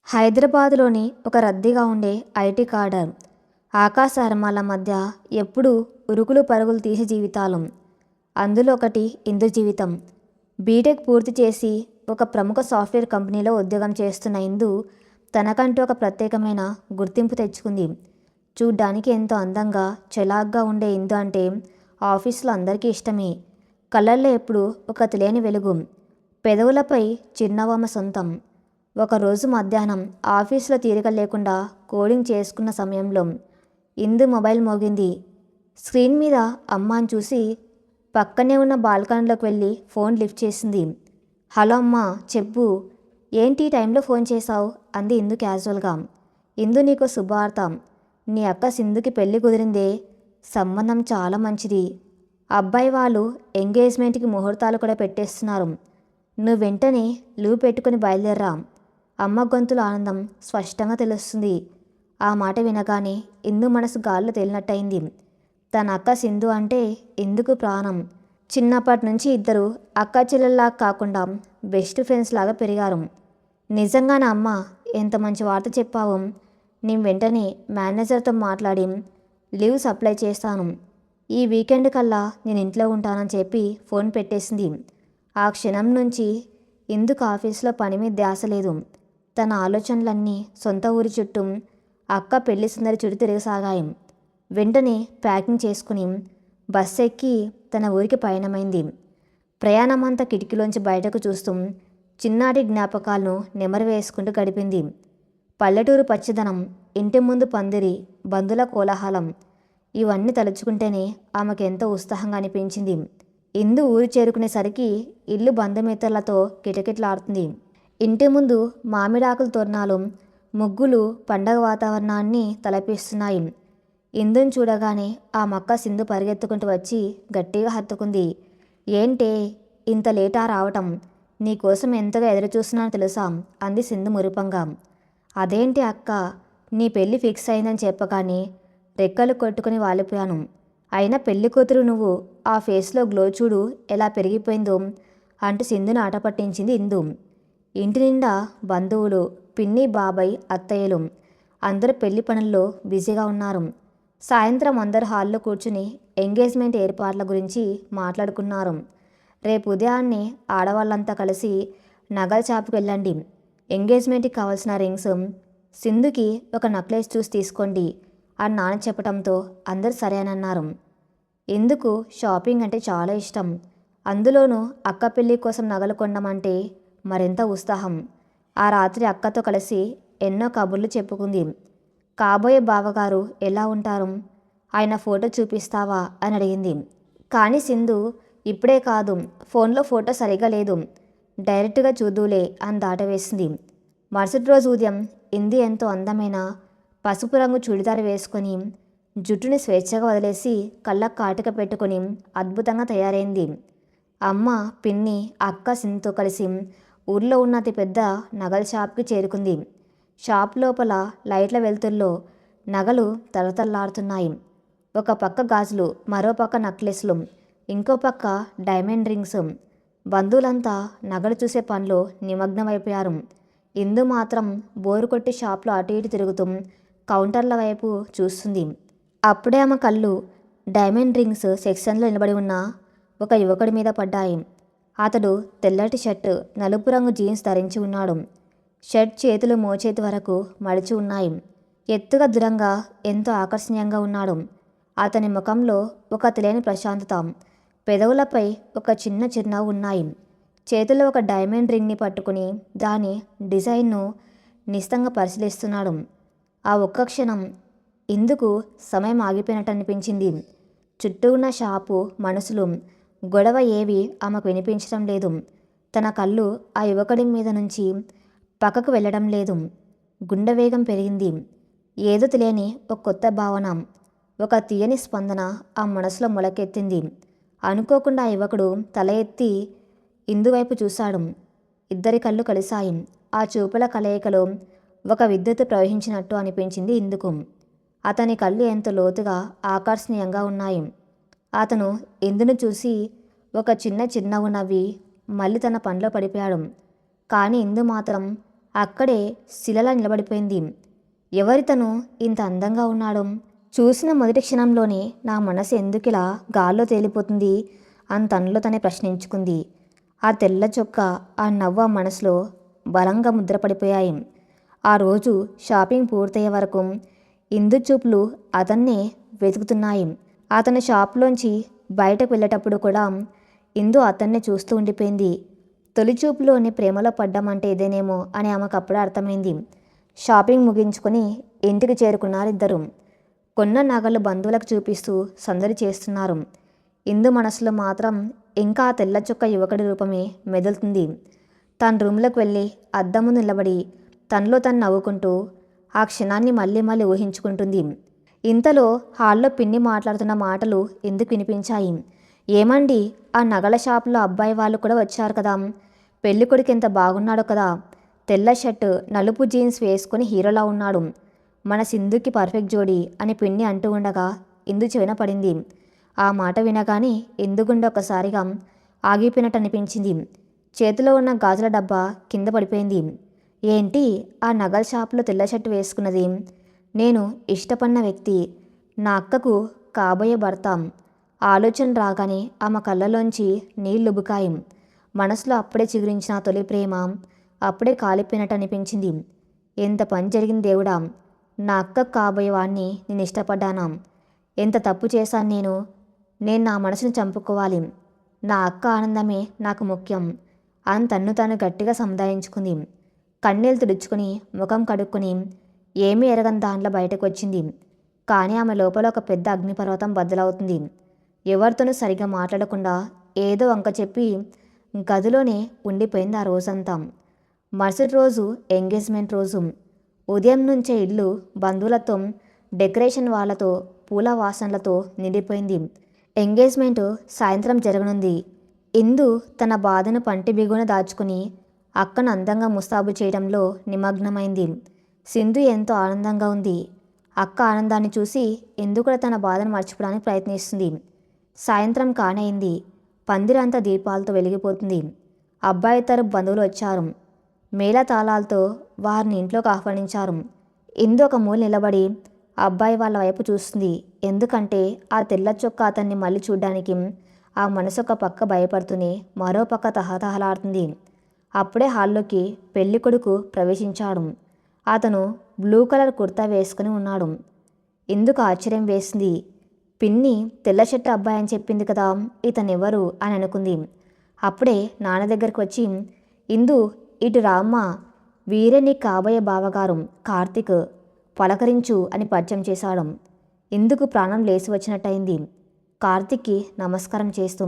హైదరాబాదులోని ఒక రద్దీగా ఉండే ఐటీ కార్డర్ ఆకాశహర్మాల మధ్య ఎప్పుడూ ఉరుకులు పరుగులు తీసే జీవితాలు. అందులో ఒకటి ఇందు జీవితం. బీటెక్ పూర్తి చేసి ఒక ప్రముఖ సాఫ్ట్వేర్ కంపెనీలో ఉద్యోగం చేస్తున్న ఇందు తనకంటూ ఒక ప్రత్యేకమైన గుర్తింపు తెచ్చుకుంది. చూడ్డానికి ఎంతో అందంగా చలాగ్గా ఉండే ఇందు అంటే ఆఫీసులో అందరికీ ఇష్టమే. కళ్ళల్లో ఎప్పుడు ఒక తెలియని వెలుగు, పెదవులపై చిరునవ్వు సొంతం. ఒకరోజు మధ్యాహ్నం ఆఫీసులో తీరిక లేకుండా కోడింగ్ చేసుకున్న సమయంలో ఇందు మొబైల్ మోగింది. స్క్రీన్ మీద అమ్మాని చూసి పక్కనే ఉన్న బాల్కనీలోకి వెళ్ళి ఫోన్ లిఫ్ట్ చేసింది. హలో అమ్మా, చెప్పు, ఏంటి ఈ టైంలో ఫోన్ చేశావు అంది ఇందు క్యాజువల్గా. ఇందు, నీకు శుభవార్త. నీ అక్క సింధుకి పెళ్లి కుదిరిందే. సంబంధం చాలా మంచిది. అబ్బాయి వాళ్ళు ఎంగేజ్మెంట్కి ముహూర్తాలు కూడా పెట్టేస్తున్నారు. నువ్వు వెంటనే లీవ్ పెట్టుకుని బయలుదేర్రా. అమ్మ గొంతులో ఆనందం స్పష్టంగా తెలుస్తుంది. ఆ మాట వినగానే ఇందు మనసు గాల్లో తేలినట్టయింది. తన అక్క సింధు అంటే ఇందుకు ప్రాణం. చిన్నప్పటి నుంచి ఇద్దరు అక్క చెల్లెల్లా కాకుండా బెస్ట్ ఫ్రెండ్స్ లాగా పెరిగారు. నిజంగానే అమ్మ, ఎంత మంచి వార్త చెప్పావు. నేను వెంటనే మేనేజర్తో మాట్లాడి లీవ్స్ అప్లై చేస్తాను. ఈ వీకెండ్ కల్లా నేను ఇంట్లో ఉంటానని చెప్పి ఫోన్ పెట్టేసింది. ఆ క్షణం నుంచి ఇందుకు ఆఫీస్లో పని మీద ధ్యాస లేదు. తన ఆలోచనలన్నీ సొంత ఊరి చుట్టూ అక్క పెళ్లి సందడి చుట్టూ తిరగసాగాయి. వెంటనే ప్యాకింగ్ చేసుకుని బస్సు ఎక్కి తన ఊరికి పయనమైంది. ప్రయాణమంతా కిటికీలోంచి బయటకు చూస్తూ చిన్నాటి జ్ఞాపకాలను నెమరు వేసుకుంటూ గడిపింది. పల్లెటూరు పచ్చదనం, ఇంటి ముందు పందిరి, బంధుల కోలాహలం, ఇవన్నీ తలుచుకుంటేనే ఆమెకెంతో ఉత్సాహంగా అనిపించింది. ఇందు ఊరు చేరుకునేసరికి ఇల్లు బంధుమిత్రులతో కిటకిటలాడుతుంది. ఇంటి ముందు మామిడాకుల తోరణాలు, ముగ్గులు పండగ వాతావరణాన్ని తలపిస్తున్నాయి. ఇందుని చూడగానే ఆ మక్క సింధు పరిగెత్తుకుంటూ వచ్చి గట్టిగా హత్తుకుంది. ఏంటే ఇంత లేటా రావటం? నీకోసం ఎంతగా ఎదురుచూస్తున్నానో తెలుసా అంది సింధు మురిపంగా. అదేంటి అక్క, నీ పెళ్ళి ఫిక్స్ అయిందని చెప్పగానే రెక్కలు కొట్టుకుని వాలిపోయాను. అయినా పెళ్లి కూతురు నువ్వు, ఆ ఫేస్లో గ్లో చూడు ఎలా పెరిగిపోయిందో అంటూ సింధుని ఆట పట్టించింది ఇందు. ఇంటి నిండా బంధువులు, పిన్ని, బాబాయ్, అత్తయ్యలు అందరూ పెళ్లి పనుల్లో బిజీగా ఉన్నారు. సాయంత్రం అందరు హాల్లో కూర్చుని ఎంగేజ్మెంట్ ఏర్పాట్ల గురించి మాట్లాడుకున్నారు. రేపు ఉదయాన్నే ఆడవాళ్ళంతా కలిసి నగల షాపుకి వెళ్ళండి. ఎంగేజ్మెంట్కి కావాల్సిన రింగ్స్, సింధుకి ఒక నెక్లెస్ చూసి తీసుకోండి అని నాన్న చెప్పడంతో అందరూ సరే అని అన్నారు. ఎందుకు షాపింగ్ అంటే చాలా ఇష్టం. అందులోనూ అక్క పెళ్లి కోసం నగలు కొనడం మరింత ఉత్సాహం. ఆ రాత్రి అక్కతో కలిసి ఎన్నో కబుర్లు చెప్పుకుంది. కాబోయే బావగారు ఎలా ఉంటారు, ఆయన ఫోటో చూపిస్తావా అని అడిగింది. కానీ సింధు, ఇప్పుడే కాదు, ఫోన్లో ఫోటో సరిగా లేదు, డైరెక్ట్గా చూద్దులే అని దాటవేసింది. మరుసటి రోజు ఉదయం ఇందు ఎంతో అందమైన పసుపు రంగు చుడిదారు వేసుకొని జుట్టుని స్వేచ్ఛగా వదిలేసి కళ్ళకు కాటుక పెట్టుకొని అద్భుతంగా తయారైంది. అమ్మ, పిన్ని, అక్క సింధుతో కలిసి ఊర్లో ఉన్న అతి పెద్ద నగల షాప్కి చేరుకుంది. షాప్ లోపల లైట్ల వెలుతుల్లో నగలు తలతల్లాడుతున్నాయి. ఒక పక్క గాజులు, మరో పక్క నెక్లెస్లు, ఇంకో పక్క డైమండ్ రింగ్స్. బంధువులంతా నగలు చూసే పనిలో నిమగ్నమైపోయారు. ఇందు మాత్రం బోరు కొట్టి షాప్లో అటు ఇటు తిరుగుతూ కౌంటర్ల వైపు చూస్తుంది. అప్పుడే ఆమె కళ్ళు డైమండ్ రింగ్స్ సెక్షన్లో నిలబడి ఉన్న ఒక యువకుడి మీద పడ్డాయి. అతడు తెల్లటి షర్టు, నలుపు రంగు జీన్స్ ధరించి ఉన్నాడు. షర్ట్ చేతులు మోచేతి వరకు మడిచి ఉన్నాయి. ఎత్తుగా దృఢంగా ఎంతో ఆకర్షణీయంగా ఉన్నాడు. అతని ముఖంలో ఒక తెలియని ప్రశాంతత, పెదవులపై ఒక చిన్న చిరునవ్వు ఉన్నాయి. చేతిలో ఒక డైమండ్ రింగ్ని పట్టుకుని దాని డిజైన్ను నిశితంగా పరిశీలిస్తున్నాడు. ఆ ఒక్క క్షణం ఇందుకు సమయం ఆగిపోయినట్టు అనిపించింది. చుట్టూ ఉన్న షాపు, మనుషులు, గొడవ ఏవి ఆమెకు వినిపించడం లేదు. తన కళ్ళు ఆ యువకుడి మీద నుంచి పక్కకు వెళ్ళడం లేదు. గుండె వేగం పెరిగింది. ఏదో తెలియని ఒక కొత్త భావన, ఒక తీయని స్పందన ఆ మనసులో మొలకెత్తింది. అనుకోకుండా ఆ యువకుడు తల ఎత్తి ఇందు వైపు చూశాడు. ఇద్దరి కళ్ళు కలిశాయి. ఆ చూపుల కలయికలో ఒక విద్యుత్ ప్రవహించినట్టు అనిపించింది ఇందుకు. అతని కళ్ళు ఎంతో లోతుగా ఆకర్షణీయంగా ఉన్నాయి. అతను ఇందును చూసి ఒక చిన్న చిరునవ్వు నవ్వి మళ్ళీ తన పనిలో పడిపోయాడు. కానీ ఇందు మాత్రం అక్కడే శిలలా నిలబడిపోయింది. ఎవరితను ఇంత అందంగా ఉన్నాడు? చూసిన మొదటి క్షణంలోనే నా మనసు ఎందుకిలా గాల్లో తేలిపోతుంది అని తనలో తనే ప్రశ్నించుకుంది. ఆ తెల్ల చొక్క, ఆ నవ్వు ఆ మనసులో బలంగా ముద్రపడిపోయాయి. ఆ రోజు షాపింగ్ పూర్తయ్యే వరకు ఇందు చూపులు అతన్నే వెతుకుతున్నాయి. అతను షాప్లోంచి బయటకు వెళ్ళేటప్పుడు కూడా ఇందు అతన్నే చూస్తూ ఉండిపోయింది. తొలి చూపులోనే ప్రేమలో పడ్డామంటే ఇదేనేమో అని ఆమెకు అప్పుడే అర్థమైంది. షాపింగ్ ముగించుకొని ఇంటికి చేరుకున్నారిద్దరు. కొన్న నగలు బంధువులకు చూపిస్తూ సందడి చేస్తున్నారు. ఇందు మనసులో మాత్రం ఇంకా ఆ తెల్ల చొక్క యువకుడి రూపమే మెదులుతుంది. తన రూమ్లోకి వెళ్ళి అద్దం ముందు నిలబడి తనలో తను నవ్వుకుంటూ ఆ క్షణాన్ని మళ్ళీ మళ్ళీ ఊహించుకుంటుంది. ఇంతలో హాల్లో పిన్ని మాట్లాడుతున్న మాటలు ఎందుకు వినిపించాయి. ఏమండి, ఆ నగల షాపులో అబ్బాయి వాళ్ళు కూడా వచ్చారు కదా, పెళ్ళికొడుకు ఎంత బాగున్నాడో కదా, తెల్ల షర్టు నలుపు జీన్స్ వేసుకొని హీరోలా ఉన్నాడు, మన సింధుకి పర్ఫెక్ట్ జోడీ అని పిన్ని అంటూ ఉండగా ఇందు చెవిన పడింది. ఆ మాట వినగానే ఇందు గుండె ఒకసారిగా ఆగిపోయినట్టు అనిపించింది. చేతిలో ఉన్న గాజుల డబ్బా కింద పడిపోయింది. ఏంటి ఆ నగల షాపులో తెల్ల షర్టు వేసుకున్నది? నేను ఇష్టపడిన వ్యక్తి, నా అక్కకు కాబోయే భర్త. ఆలోచన రాగానే ఆమె కళ్ళలోంచి నీళ్లుబుకాయి. మనసులో అప్పుడే చిగురించిన తొలి ప్రేమ అప్పుడే కాలిపోయినట్టు అనిపించింది. ఎంత పని జరిగింది దేవుడా! నా అక్కకు కాబోయే వాణ్ణి నేను ఇష్టపడ్డానా? ఎంత తప్పు చేశాను నేను నా మనసును చంపుకోవాలి. నా అక్క ఆనందమే నాకు ముఖ్యం అని తన్ను తాను గట్టిగా సముదాయించుకుంది. కన్నీళ్ళు తుడుచుకుని ముఖం కడుక్కుని ఏమీ ఎరగని దాంట్లో బయటకు వచ్చింది. కానీ ఆమె లోపల ఒక పెద్ద అగ్నిపర్వతం బద్దలవుతుంది. ఎవరితోనూ సరిగ్గా మాట్లాడకుండా ఏదో వంక చెప్పి గదిలోనే ఉండిపోయింది ఆ రోజంతా. మరుసటి రోజు ఎంగేజ్మెంట్ రోజు. ఉదయం నుంచే ఇల్లు బంధువులతో, డెకరేషన్ వాళ్ళతో, పూల వాసనలతో నిండిపోయింది. ఎంగేజ్మెంట్ సాయంత్రం జరగనుంది. ఇందు తన బాధను పంటి బిగున దాచుకుని అక్కను అందంగా ముస్తాబు చేయడంలో నిమగ్నమైంది. సింధు ఎంతో ఆనందంగా ఉంది. అక్క ఆనందాన్ని చూసి ఇందు కూడా తన బాధను మర్చిపోవడానికి ప్రయత్నిస్తుంది. సాయంత్రం కానైంది. పందిరంతా దీపాలతో వెలిగిపోతుంది. అబ్బాయి తరపు బంధువులు వచ్చారు. మేళ తాళాలతో వారిని ఇంట్లోకి ఆహ్వానించారు. ఇందు ఒక మూల నిలబడి అబ్బాయి వాళ్ళ వైపు చూస్తుంది. ఎందుకంటే ఆ తెల్ల చొక్క అతన్ని మళ్ళీ చూడ్డానికి ఆ మనసు ఒక పక్క భయపడుతూనే మరో పక్క తహతహలాడుతుంది. అప్పుడే హాల్లోకి పెళ్లి కొడుకు ప్రవేశించాడు. అతను బ్లూ కలర్ కుర్తా వేసుకుని ఉన్నాడు. ఇందుకు ఆశ్చర్యం వేసింది. పిన్ని తెల్ల షర్టు అబ్బాయి అని చెప్పింది కదా, ఇతనెవరు అని అనుకుంది. అప్పుడే నాన్న దగ్గరికి వచ్చి, ఇందు ఇటు రామ్మ, వీరే నీ కాబోయే బావగారు కార్తీక్, పలకరించు అని పరిచయం చేశాడు. ఇందుకు ప్రాణం లేచి వచ్చినట్టయింది. కార్తీక్కి నమస్కారం చేస్తూ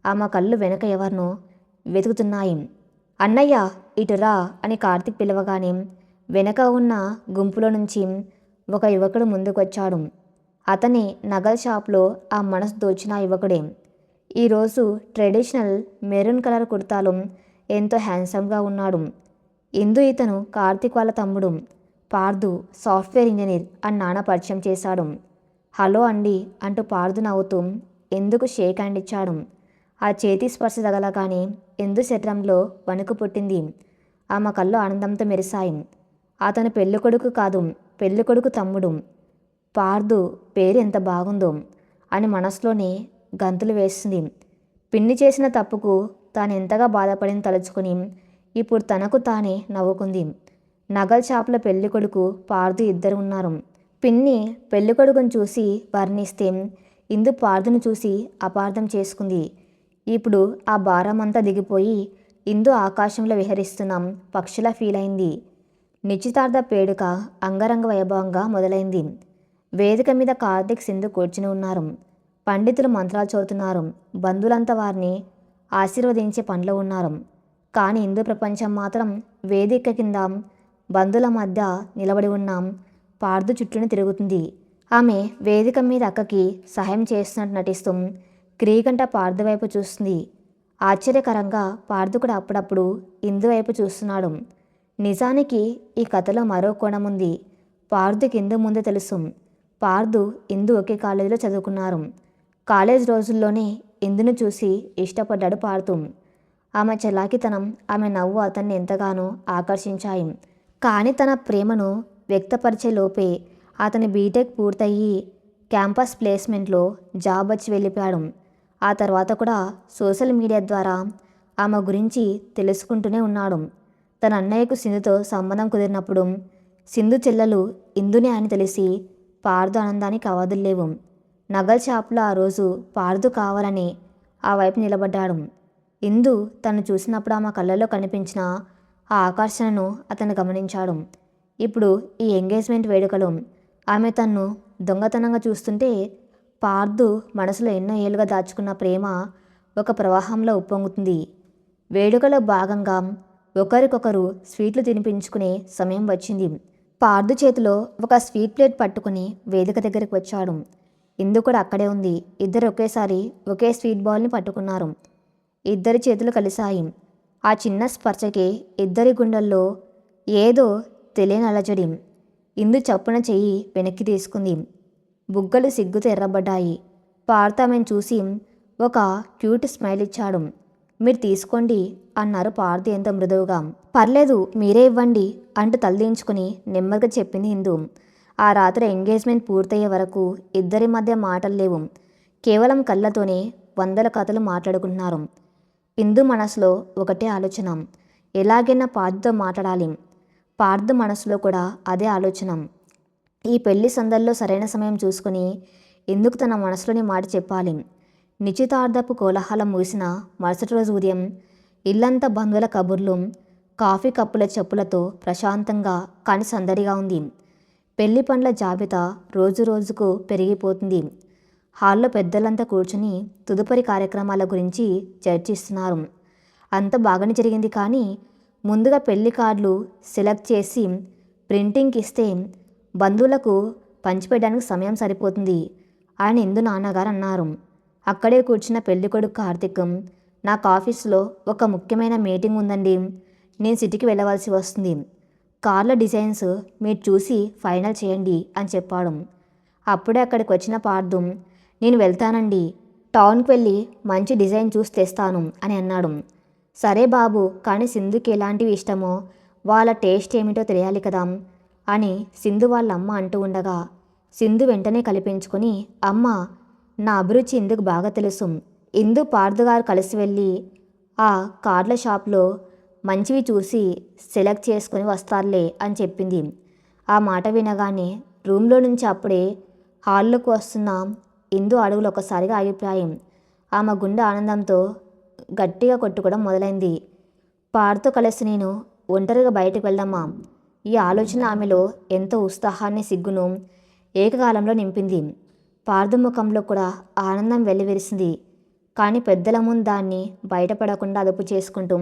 ఆమె కళ్ళు వెనక ఎవరినో వెతుకుతున్నాయి. అన్నయ్య ఇటు రా అని కార్తీక్ పిలవగానే వెనక ఉన్న గుంపులో నుంచి ఒక యువకుడు ముందుకొచ్చాడు. అతనే నగల షాప్లో ఆ మనసు దోచిన యువకుడే. ఈరోజు ట్రెడిషనల్ మెరూన్ కలర్ కుర్తాలో ఎంతో హ్యాండ్సమ్గా ఉన్నాడు. ఇందు ఇతను కార్తీక్ వాళ్ళ తమ్ముడు పార్థు, సాఫ్ట్వేర్ ఇంజనీర్ అని నాన్న పరిచయం చేశాడు. హలో అండి అంటూ పార్థు నవ్వుతూ ఎందుకు షేక్ హ్యాండ్ ఇచ్చాడు. ఆ చేతి స్పర్శ తగలగానే ఇందు శరీరంలో వణుకు పుట్టింది. ఆమె కళ్ళు ఆనందంతో మెరిశాయి. అతను పెళ్ళికొడుకు కాదు, పెళ్ళికొడుకు తమ్ముడు. పార్థు పేరు ఎంత బాగుందో అని మనసులోనే గంతులు వేస్తుంది. పిన్ని చేసిన తప్పుకు తాను ఎంతగా బాధపడింది తలుచుకుని ఇప్పుడు తనకు తానే నవ్వుకుంది. నగల షాపులో పెళ్ళికొడుకు పార్థు ఇద్దరు ఉన్నారు. పిన్ని పెళ్ళికొడుకును చూసి వర్ణిస్తే ఇందు పార్థును చూసి అపార్థం చేసుకుంది. ఇప్పుడు ఆ భారం అంతా దిగిపోయి ఇందు ఆకాశంలో విహరిస్తున్నాం పక్షులా ఫీల్ అయింది. నిశ్చితార్థ వేడుక అంగరంగ వైభవంగా మొదలైంది. వేదిక మీద కార్తీక్, సింధు కూర్చుని ఉన్నారు. పండితులు మంత్రాలు చదువుతున్నారు. బంధువులంతా వారిని ఆశీర్వదించే పనిలో ఉన్నారు. కానీ హిందూ ప్రపంచం మాత్రం వేదిక కింద బంధువుల మధ్య నిలబడి ఉన్న పార్థు చుట్టూనే తిరుగుతుంది. ఆమె వేదిక మీద అక్కకి సహాయం చేస్తున్నట్టు నటిస్తూ క్రీగంట పార్థు వైపు చూస్తుంది. ఆశ్చర్యకరంగా పార్థు కూడా అప్పుడప్పుడు ఇందు వైపు చూస్తున్నాడు. నిజానికి ఈ కథలో మరో కోణం ఉంది. పార్థుకి ఇందు ముందే తెలుసు. పార్థు, ఇందు ఒకే కాలేజీలో చదువుకున్నారు. కాలేజ్ రోజుల్లోనే ఇందును చూసి ఇష్టపడ్డాడు పార్థు. ఆమె చలాకితనం, ఆమె నవ్వు అతన్ని ఎంతగానో ఆకర్షించాయి. కానీ తన ప్రేమను వ్యక్తపరిచే లోపే అతని బీటెక్ పూర్తయి క్యాంపస్ ప్లేస్మెంట్లో జాబ్ వచ్చి వెళ్ళిపోయాడు. ఆ తర్వాత కూడా సోషల్ మీడియా ద్వారా ఆమె గురించి తెలుసుకుంటూనే ఉన్నాడు. తన అన్నయ్యకు సింధుతో సంబంధం కుదిరినప్పుడు సింధు చెల్లెలు ఇందునే అని తెలిసి పార్దు ఆనందానికి అవధులు లేవు. నగల షాపులో ఆ రోజు పార్దు కావాలని ఆ వైపు నిలబడ్డాడు. ఇందు తను చూసినప్పుడు ఆమె కళ్ళల్లో కనిపించిన ఆ ఆకర్షణను అతను గమనించాడు. ఇప్పుడు ఈ ఎంగేజ్మెంట్ వేడుకలో ఆమె తన్ను దొంగతనంగా చూస్తుంటే పార్దు మనసులో ఎన్నో ఏళ్ళుగా దాచుకున్న ప్రేమ ఒక ప్రవాహంలో ఉప్పొంగుతుంది. వేడుకలో భాగంగా ఒకరికొకరు స్వీట్లు తినిపించుకునే సమయం వచ్చింది. పార్దు చేతిలో ఒక స్వీట్ ప్లేట్ పట్టుకుని వేదిక దగ్గరికి వచ్చాడు. ఇందు కూడా అక్కడే ఉంది. ఇద్దరు ఒకేసారి ఒకే స్వీట్ బౌల్ని పట్టుకున్నారు. ఇద్దరి చేతులు కలిశాయి. ఆ చిన్న స్పర్శకి ఇద్దరి గుండెల్లో ఏదో తెలియని అలజడి. ఇందు చప్పున చెయ్యి వెనక్కి తీసుకుంది. బుగ్గలు సిగ్గుతో ఎర్రబడ్డాయి. పార్దు ఆమెను చూసి ఒక క్యూట్ స్మైల్ ఇచ్చాడు. మీరు తీసుకోండి అన్నారు పార్దు ఎంతో మృదువుగా. పర్లేదు మీరే ఇవ్వండి అంటూ తలదించుకుని నెమ్మదిగా చెప్పింది ఇందు. ఆ రాత్రి ఎంగేజ్మెంట్ పూర్తయ్యే వరకు ఇద్దరి మధ్య మాటలు లేవు. కేవలం కళ్ళతోనే వందల కథలు మాట్లాడుకుంటున్నారు. ఇందు మనసులో ఒకటే ఆలోచన, ఎలాగైనా పార్దుతో మాట్లాడాలి. పార్దు మనసులో కూడా అదే ఆలోచన. ఈ పెళ్లి సందల్లో సరైన సమయం చూసుకుని ఎందుకు తన మనసులోని మాట చెప్పాలి. నిశ్చితార్థపు కోలాహలం ముగిసిన మరుసటి రోజు ఉదయం ఇల్లంతా బంధువుల కబుర్లు, కాఫీ కప్పుల చెప్పులతో ప్రశాంతంగా కానీ సందడిగా ఉంది. పెళ్లి పనుల జాబితా రోజు రోజుకు పెరిగిపోతుంది. హాల్లో పెద్దలంతా కూర్చుని తదుపరి కార్యక్రమాల గురించి చర్చిస్తున్నారు. అంత బాగానే జరిగింది, కానీ ముందుగా పెళ్లి కార్డులు సెలెక్ట్ చేసి ప్రింటింగ్కి ఇస్తే బంధువులకు పంచిపెట్టడానికి సమయం సరిపోతుంది అని ఇందు నాన్నగారు అన్నారు. అక్కడే కూర్చున్న పెళ్ళికొడుకు కార్తిక్, నాకు ఆఫీస్లో ఒక ముఖ్యమైన మీటింగ్ ఉందండి, నేను సిటీకి వెళ్ళవలసి వస్తుంది. కార్ల డిజైన్స్ మీరు చూసి ఫైనల్ చేయండి అని చెప్పాడు. అప్పుడే అక్కడికి వచ్చిన పార్దు, నేను వెళ్తానండి, టౌన్కి వెళ్ళి మంచి డిజైన్ చూసి తెస్తాను అని అన్నాడు. సరే బాబు, కానీ సింధుకి ఎలాంటివి ఇష్టమో వాళ్ళ టేస్ట్ ఏమిటో తెలియాలి కదా అని సింధు వాళ్ళ అమ్మ అంటూ ఉండగా సింధు వెంటనే కల్పించుకొని, అమ్మ నా అభిరుచి ఇందుకు బాగా తెలుసు. ఇందు పార్దు గారు కలిసి వెళ్ళి ఆ కార్ల షాప్లో మంచివి చూసి సెలెక్ట్ చేసుకొని వస్తారులే అని చెప్పింది. ఆ మాట వినగానే రూమ్లో నుంచి అప్పుడే హాల్లోకి వస్తున్న ఇందు అడుగులు ఒకసారిగా ఆగిపోయాయి. ఆమె గుండె ఆనందంతో గట్టిగా కొట్టుకోవడం మొదలైంది. పార్దుతో కలిసి నేను ఒంటరిగా బయటకు వెళ్దామా? ఈ ఆలోచన ఆమెలో ఎంతో ఉత్సాహాన్ని, సిగ్గును ఏకకాలంలో నింపింది. పార్దు ముఖంలో కూడా ఆనందం వెల్లివిరిసింది. కానీ పెద్దల ముందు దాన్ని బయటపడకుండా అదుపు చేసుకుంటూ,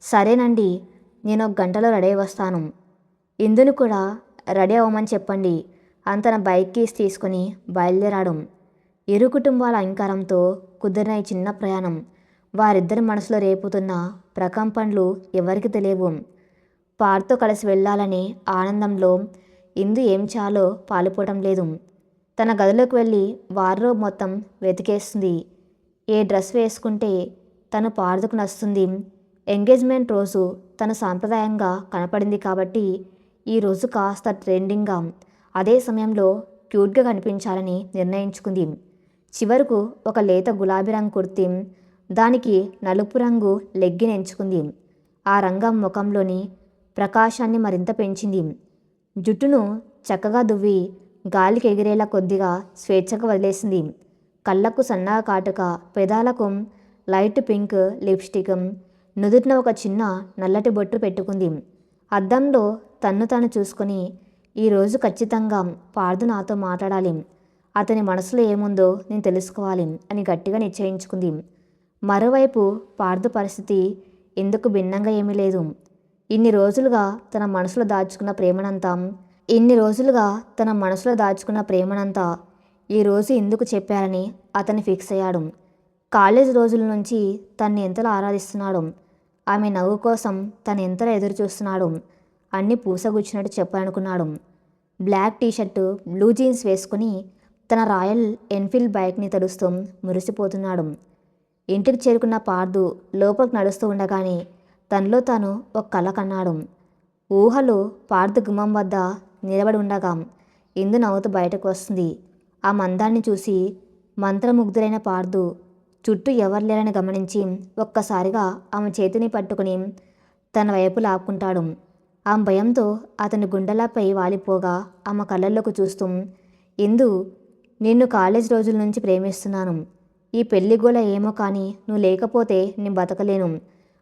సరేనండి, నేను 1 గంటలో రెడీ అయి వస్తాను, ఇందును కూడా రెడీ అవ్వమని చెప్పండి అని తన బైక్ కీస్ తీసుకుని బయలుదేరాడు. ఇరు కుటుంబాల అహంకారంతో కుదిరిన ఈ చిన్న ప్రయాణం వారిద్దరి మనసులో రేపుతున్న ప్రకంపనలు ఎవరికి తెలియవు. పార్దుతో కలిసి వెళ్ళాలనే ఆనందంలో ఇందు ఏం చాలో పాలుపోవటం లేదు. తన గదిలోకి వెళ్ళి వార్డ్రోబ్ మొత్తం వెతికేస్తుంది. ఏ డ్రెస్ వేసుకుంటే తను పార్దుకు నచ్చుతుంది. ఎంగేజ్మెంట్ రోజు తను సాంప్రదాయంగా కనపడింది కాబట్టి ఈరోజు కాస్త ట్రెండింగ్గా, అదే సమయంలో క్యూట్గా కనిపించాలని నిర్ణయించుకుంది. చివరకు ఒక లేత గులాబీ రంగు కుర్తీ, దానికి నలుపు రంగు లెగ్గిన్ ఎంచుకుంది. ఆ రంగం ముఖంలోని ప్రకాశాన్ని మరింత పెంచింది. జుట్టును చక్కగా దువ్వి గాలికి ఎగిరేలా కొద్దిగా స్వేచ్ఛగా వదిలేసింది. కళ్ళకు సన్నగా కాటుక, పెదాలకు లైట్ పింక్ లిప్స్టిక్, నుదుటిన ఒక చిన్న నల్లటి బొట్టు పెట్టుకుంది. అద్దంలో తన్ను తాను చూసుకొని, ఈరోజు ఖచ్చితంగా పార్దు నాతో మాట్లాడాలి, అతని మనసులో ఏముందో నేను తెలుసుకోవాలి అని గట్టిగా నిశ్చయించుకుంది. మరోవైపు పార్దు పరిస్థితి ఎందుకు భిన్నంగా ఏమీ లేదు. ఇన్ని రోజులుగా తన మనసులో దాచుకున్న ప్రేమనంతా ఈరోజు ఎందుకు చెప్పారని అతను ఫిక్స్ అయ్యాడు. కాలేజ్ రోజుల నుంచి తన్ని ఎంతలా ఆరాధిస్తున్నాడు, ఆమె నవ్వు కోసం తను ఎంతలా ఎదురు చూస్తున్నాడు అన్నీ పూసగుచ్చినట్టు చెప్పాలనుకున్నాడు. బ్లాక్ టీషర్టు, బ్లూ జీన్స్ వేసుకుని తన రాయల్ ఎన్ఫీల్డ్ బైక్ని తడుస్తూ మురిసిపోతున్నాడు. ఇంటికి చేరుకున్న పార్దు లోపలికి నడుస్తూ ఉండగానే తనలో తాను ఒక కల కన్నాడు. ఊహలో పార్థు గుమ్మం వద్ద నిలబడి ఉండగా ఇందు నవ్వుతూ బయటకు వస్తుంది. ఆ మందాన్ని చూసి మంత్రముగ్ధులైన పార్థు చుట్టూ ఎవరు లేరని గమనించి ఒక్కసారిగా ఆమె చేతిని పట్టుకుని తన వైపు లాక్కుంటాడు. ఆమె భయంతో అతని గుండెలపై వాలిపోగా ఆమె కళ్ళల్లోకి చూస్తూ, ఇందు, నిన్ను కాలేజ్ రోజుల నుంచి ప్రేమిస్తున్నాను. ఈ పెళ్లి గోల ఏమో కానీ నువ్వు లేకపోతే నేను బతకలేను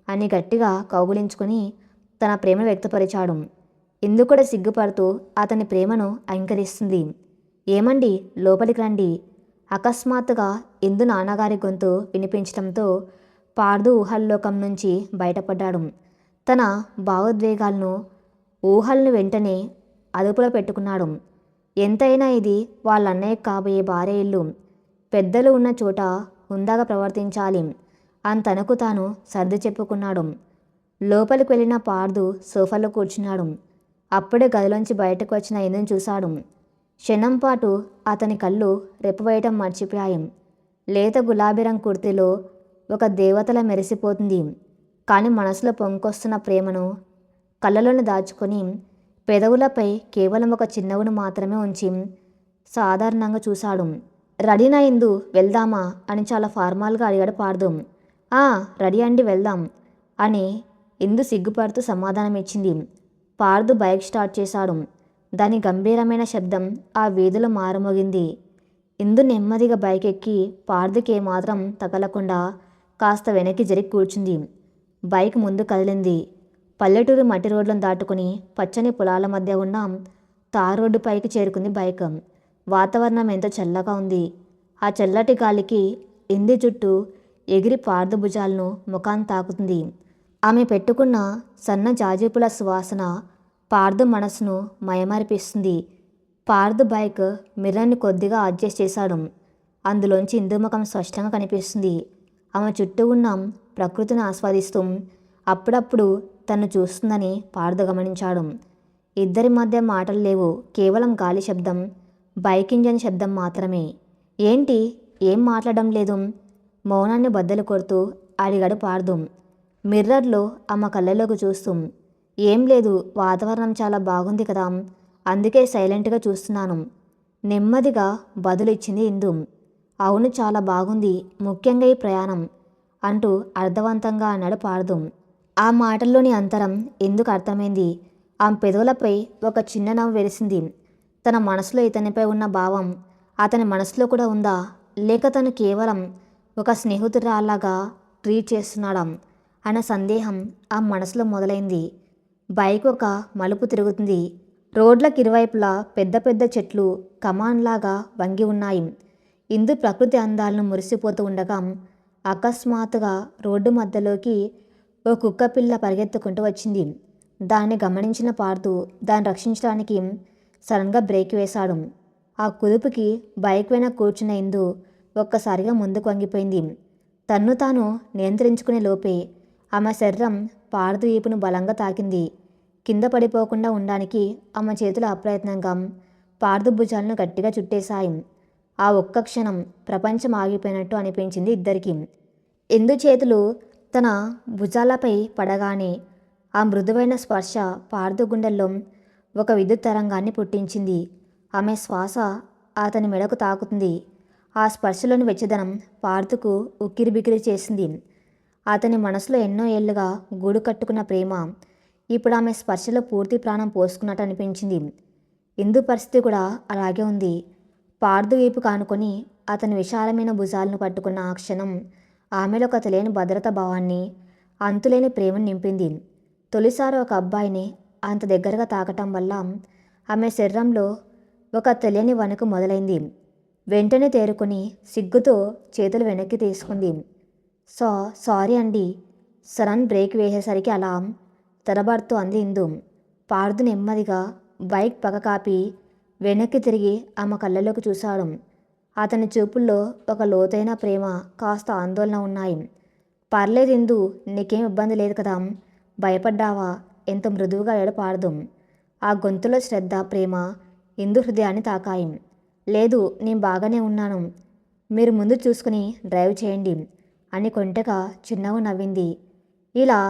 అని గట్టిగా కౌగులించుకొని తన ప్రేమను వ్యక్తపరిచాడు. ఇందు కూడా సిగ్గుపడుతూ అతని ప్రేమను అంగీకరిస్తుంది. ఏమండి, లోపలికి రండి. అకస్మాత్తుగా ఇందు నాన్నగారి గొంతు వినిపించడంతో పార్థు ఊహల్లోకం నుంచి బయటపడ్డాడు. తన భావోద్వేగాలను ఊహలను వెంటనే అదుపులో పెట్టుకున్నాడు. ఎంతైనా ఇది వాళ్ళ అన్నయ్య కాబోయే భార్య ఇల్లు. పెద్దలు ఉన్న చోట హుందాగా ప్రవర్తించాలి అని తనకు తాను సర్ది చెప్పుకున్నాడు. లోపలికి వెళ్ళిన పార్థు సోఫాలో కూర్చున్నాడు. అప్పుడే గదిలోంచి బయటకు వచ్చిన ఇందుని చూశాడు. క్షణం పాటు అతని కళ్ళు రెప్పవేయటం మర్చిపోయాయి. లేత గులాబీ రంగు కుర్తీలో ఒక దేవతలా మెరిసిపోతుంది. కానీ మనసులో పొంకొస్తున్న ప్రేమను కళ్ళలోనే దాచుకొని పెదవులపై కేవలం ఒక చిరునవ్వును మాత్రమే ఉంచి సాధారణంగా చూశాడు. రెడీనా ఇందు, వెళ్దామా అని చాలా ఫార్మాల్గా అడిగాడు పార్థు. రెడీ అండి, వెళ్దాం అని ఇందు సిగ్గుపడుతూ సమాధానం ఇచ్చింది. పార్థు బైక్ స్టార్ట్ చేశాడు. దాని గంభీరమైన శబ్దం ఆ వీధిలో మారుమోగింది. ఇందు నెమ్మదిగా బైక్ ఎక్కి పార్థుకి ఏమాత్రం తగలకుండా కాస్త వెనక్కి జరిగి కూర్చుంది. బైక్ ముందు కదిలింది. పల్లెటూరు మట్టి రోడ్లను దాటుకుని పచ్చని పొలాల మధ్య ఉన్న తార్ రోడ్డు పైకి చేరుకుంది బైక్. వాతావరణం ఎంతో చల్లగా ఉంది. ఆ చల్లటి గాలికి ఇంది జుట్టు ఎగిరి పార్థు భుజాలను ముఖాన్ని తాకుతుంది. ఆమె పెట్టుకున్న సన్న జాజిపూల సువాసన పార్థు మనసును మయమరిపిస్తుంది. పార్థు బైక్ మిర్రర్ని కొద్దిగా అడ్జస్ట్ చేశాడు. అందులోంచి ఇందు ముఖం స్పష్టంగా కనిపిస్తుంది. ఆమె చుట్టూ ఉన్న ప్రకృతిని ఆస్వాదిస్తూ అప్పుడప్పుడు తను చూస్తుందని పార్థు గమనించాడు. ఇద్దరి మధ్య మాటలు లేవు. కేవలం గాలి శబ్దం, బైక్ ఇంజన్ శబ్దం మాత్రమే. ఏంటి, ఏం మాట్లాడడం లేదు? మౌనాన్ని బద్దలు కొడుతూ అడిగాడు పార్థు మిర్రర్లో ఆమె కళ్ళలోకి చూస్తూ. ఏం లేదు, వాతావరణం చాలా బాగుంది కదా, అందుకే సైలెంట్గా చూస్తున్నాను నెమ్మదిగా బదులిచ్చింది ఇందు. అవును, చాలా బాగుంది, ముఖ్యంగా ఈ ప్రయాణం అంటూ అర్థవంతంగా అన్నాడు పార్థు. ఆ మాటల్లోని అంతరం ఎందుకు అర్థమైంది. ఆమె పెదవులపై ఒక చిన్న నవ్వు వెలిసింది. తన మనసులో ఇతనిపై ఉన్న భావం అతని మనసులో కూడా ఉందా, లేక తను కేవలం ఒక స్నేహితురాలాగా ట్రీట్ చేస్తున్నాడా అన్న సందేహం ఆ మనసులో మొదలైంది. బైక్ ఒక మలుపు తిరుగుతుంది. రోడ్లకు ఇరువైపులా పెద్ద పెద్ద చెట్లు కమాన్లాగా వంగి ఉన్నాయి. ఇందు ప్రకృతి అందాలను మురిసిపోతూ ఉండగా అకస్మాత్తుగా రోడ్డు మధ్యలోకి ఓ కుక్క పిల్ల పరిగెత్తుకుంటూ వచ్చింది. దాన్ని గమనించిన పార్థు దాన్ని రక్షించడానికి సడన్గా బ్రేక్ వేశాడు. ఆ కుదుపుకి బైక్ వెనక కూర్చున్న ఇందు ఒక్కసారిగా ముందుకు వంగిపోయింది. తన్ను తాను నియంత్రించుకునే లోపే ఆమె శరీరం పార్థు వీపును బలంగా తాకింది. కింద పడిపోకుండా ఉండడానికి ఆమె చేతులు అప్రయత్నంగా పార్థు భుజాలను గట్టిగా చుట్టేశాయి. ఆ ఒక్క క్షణం ప్రపంచం ఆగిపోయినట్టు అనిపించింది ఇద్దరికి. ఇందు చేతులు తన భుజాలపై పడగానే ఆ మృదువైన స్పర్శ పార్థు గుండెల్లో ఒక విద్యుత్ తరంగాన్ని పుట్టించింది. ఆమె శ్వాస అతని మెడకు తాకుతుంది. ఆ స్పర్శలోని వెచ్చదనం పార్థుకు ఉక్కిరిబిక్కిరి చేసింది. అతని మనసులో ఎన్నో ఏళ్లుగా గూడు కట్టుకున్న ప్రేమ ఇప్పుడు ఆమె స్పర్శలో పూర్తి ప్రాణం పోసుకున్నట్టు అనిపించింది. ఇందు పరిస్థితి కూడా అలాగే ఉంది. పార్థు వీపు కానుకొని అతని విశాలమైన భుజాలను పట్టుకున్న ఆ క్షణం ఆమెలో ఒక తెలియని భద్రత భావాన్ని, అంతులేని ప్రేమను నింపింది. తొలిసారి ఒక అబ్బాయిని అంత దగ్గరగా తాకటం వల్ల ఆమె శరీరంలో ఒక తెలియని వణుకు మొదలైంది. వెంటనే తేరుకొని సిగ్గుతో చేతులు వెనక్కి తీసుకుంది. సారీ అండి. సడన్ బ్రేక్ వేసేసరికి అలా తడబడుతూ అంది ఇందు. పార్థు నెమ్మదిగా బైక్ పక్క కాపి వెనక్కి తిరిగి ఆమె కళ్ళలోకి చూశాడు. అతని చూపుల్లో ఒక లోతైన ప్రేమ, కాస్త ఆందోళన ఉన్నాయి. పర్లేదు ఇందు, నీకేం ఇబ్బంది లేదు కదా, భయపడ్డావా? ఎంత మృదువుగా అడిగాడు పార్థు. ఆ గొంతులో శ్రద్ధ, ప్రేమ ఇందు హృదయాన్ని తాకాయి. లేదు, నేను బాగానే ఉన్నాను, మీరు ముందు చూసుకుని డ్రైవ్ చేయండి అని కొంటెగా చిన్నగా నవ్వింది. ఇలా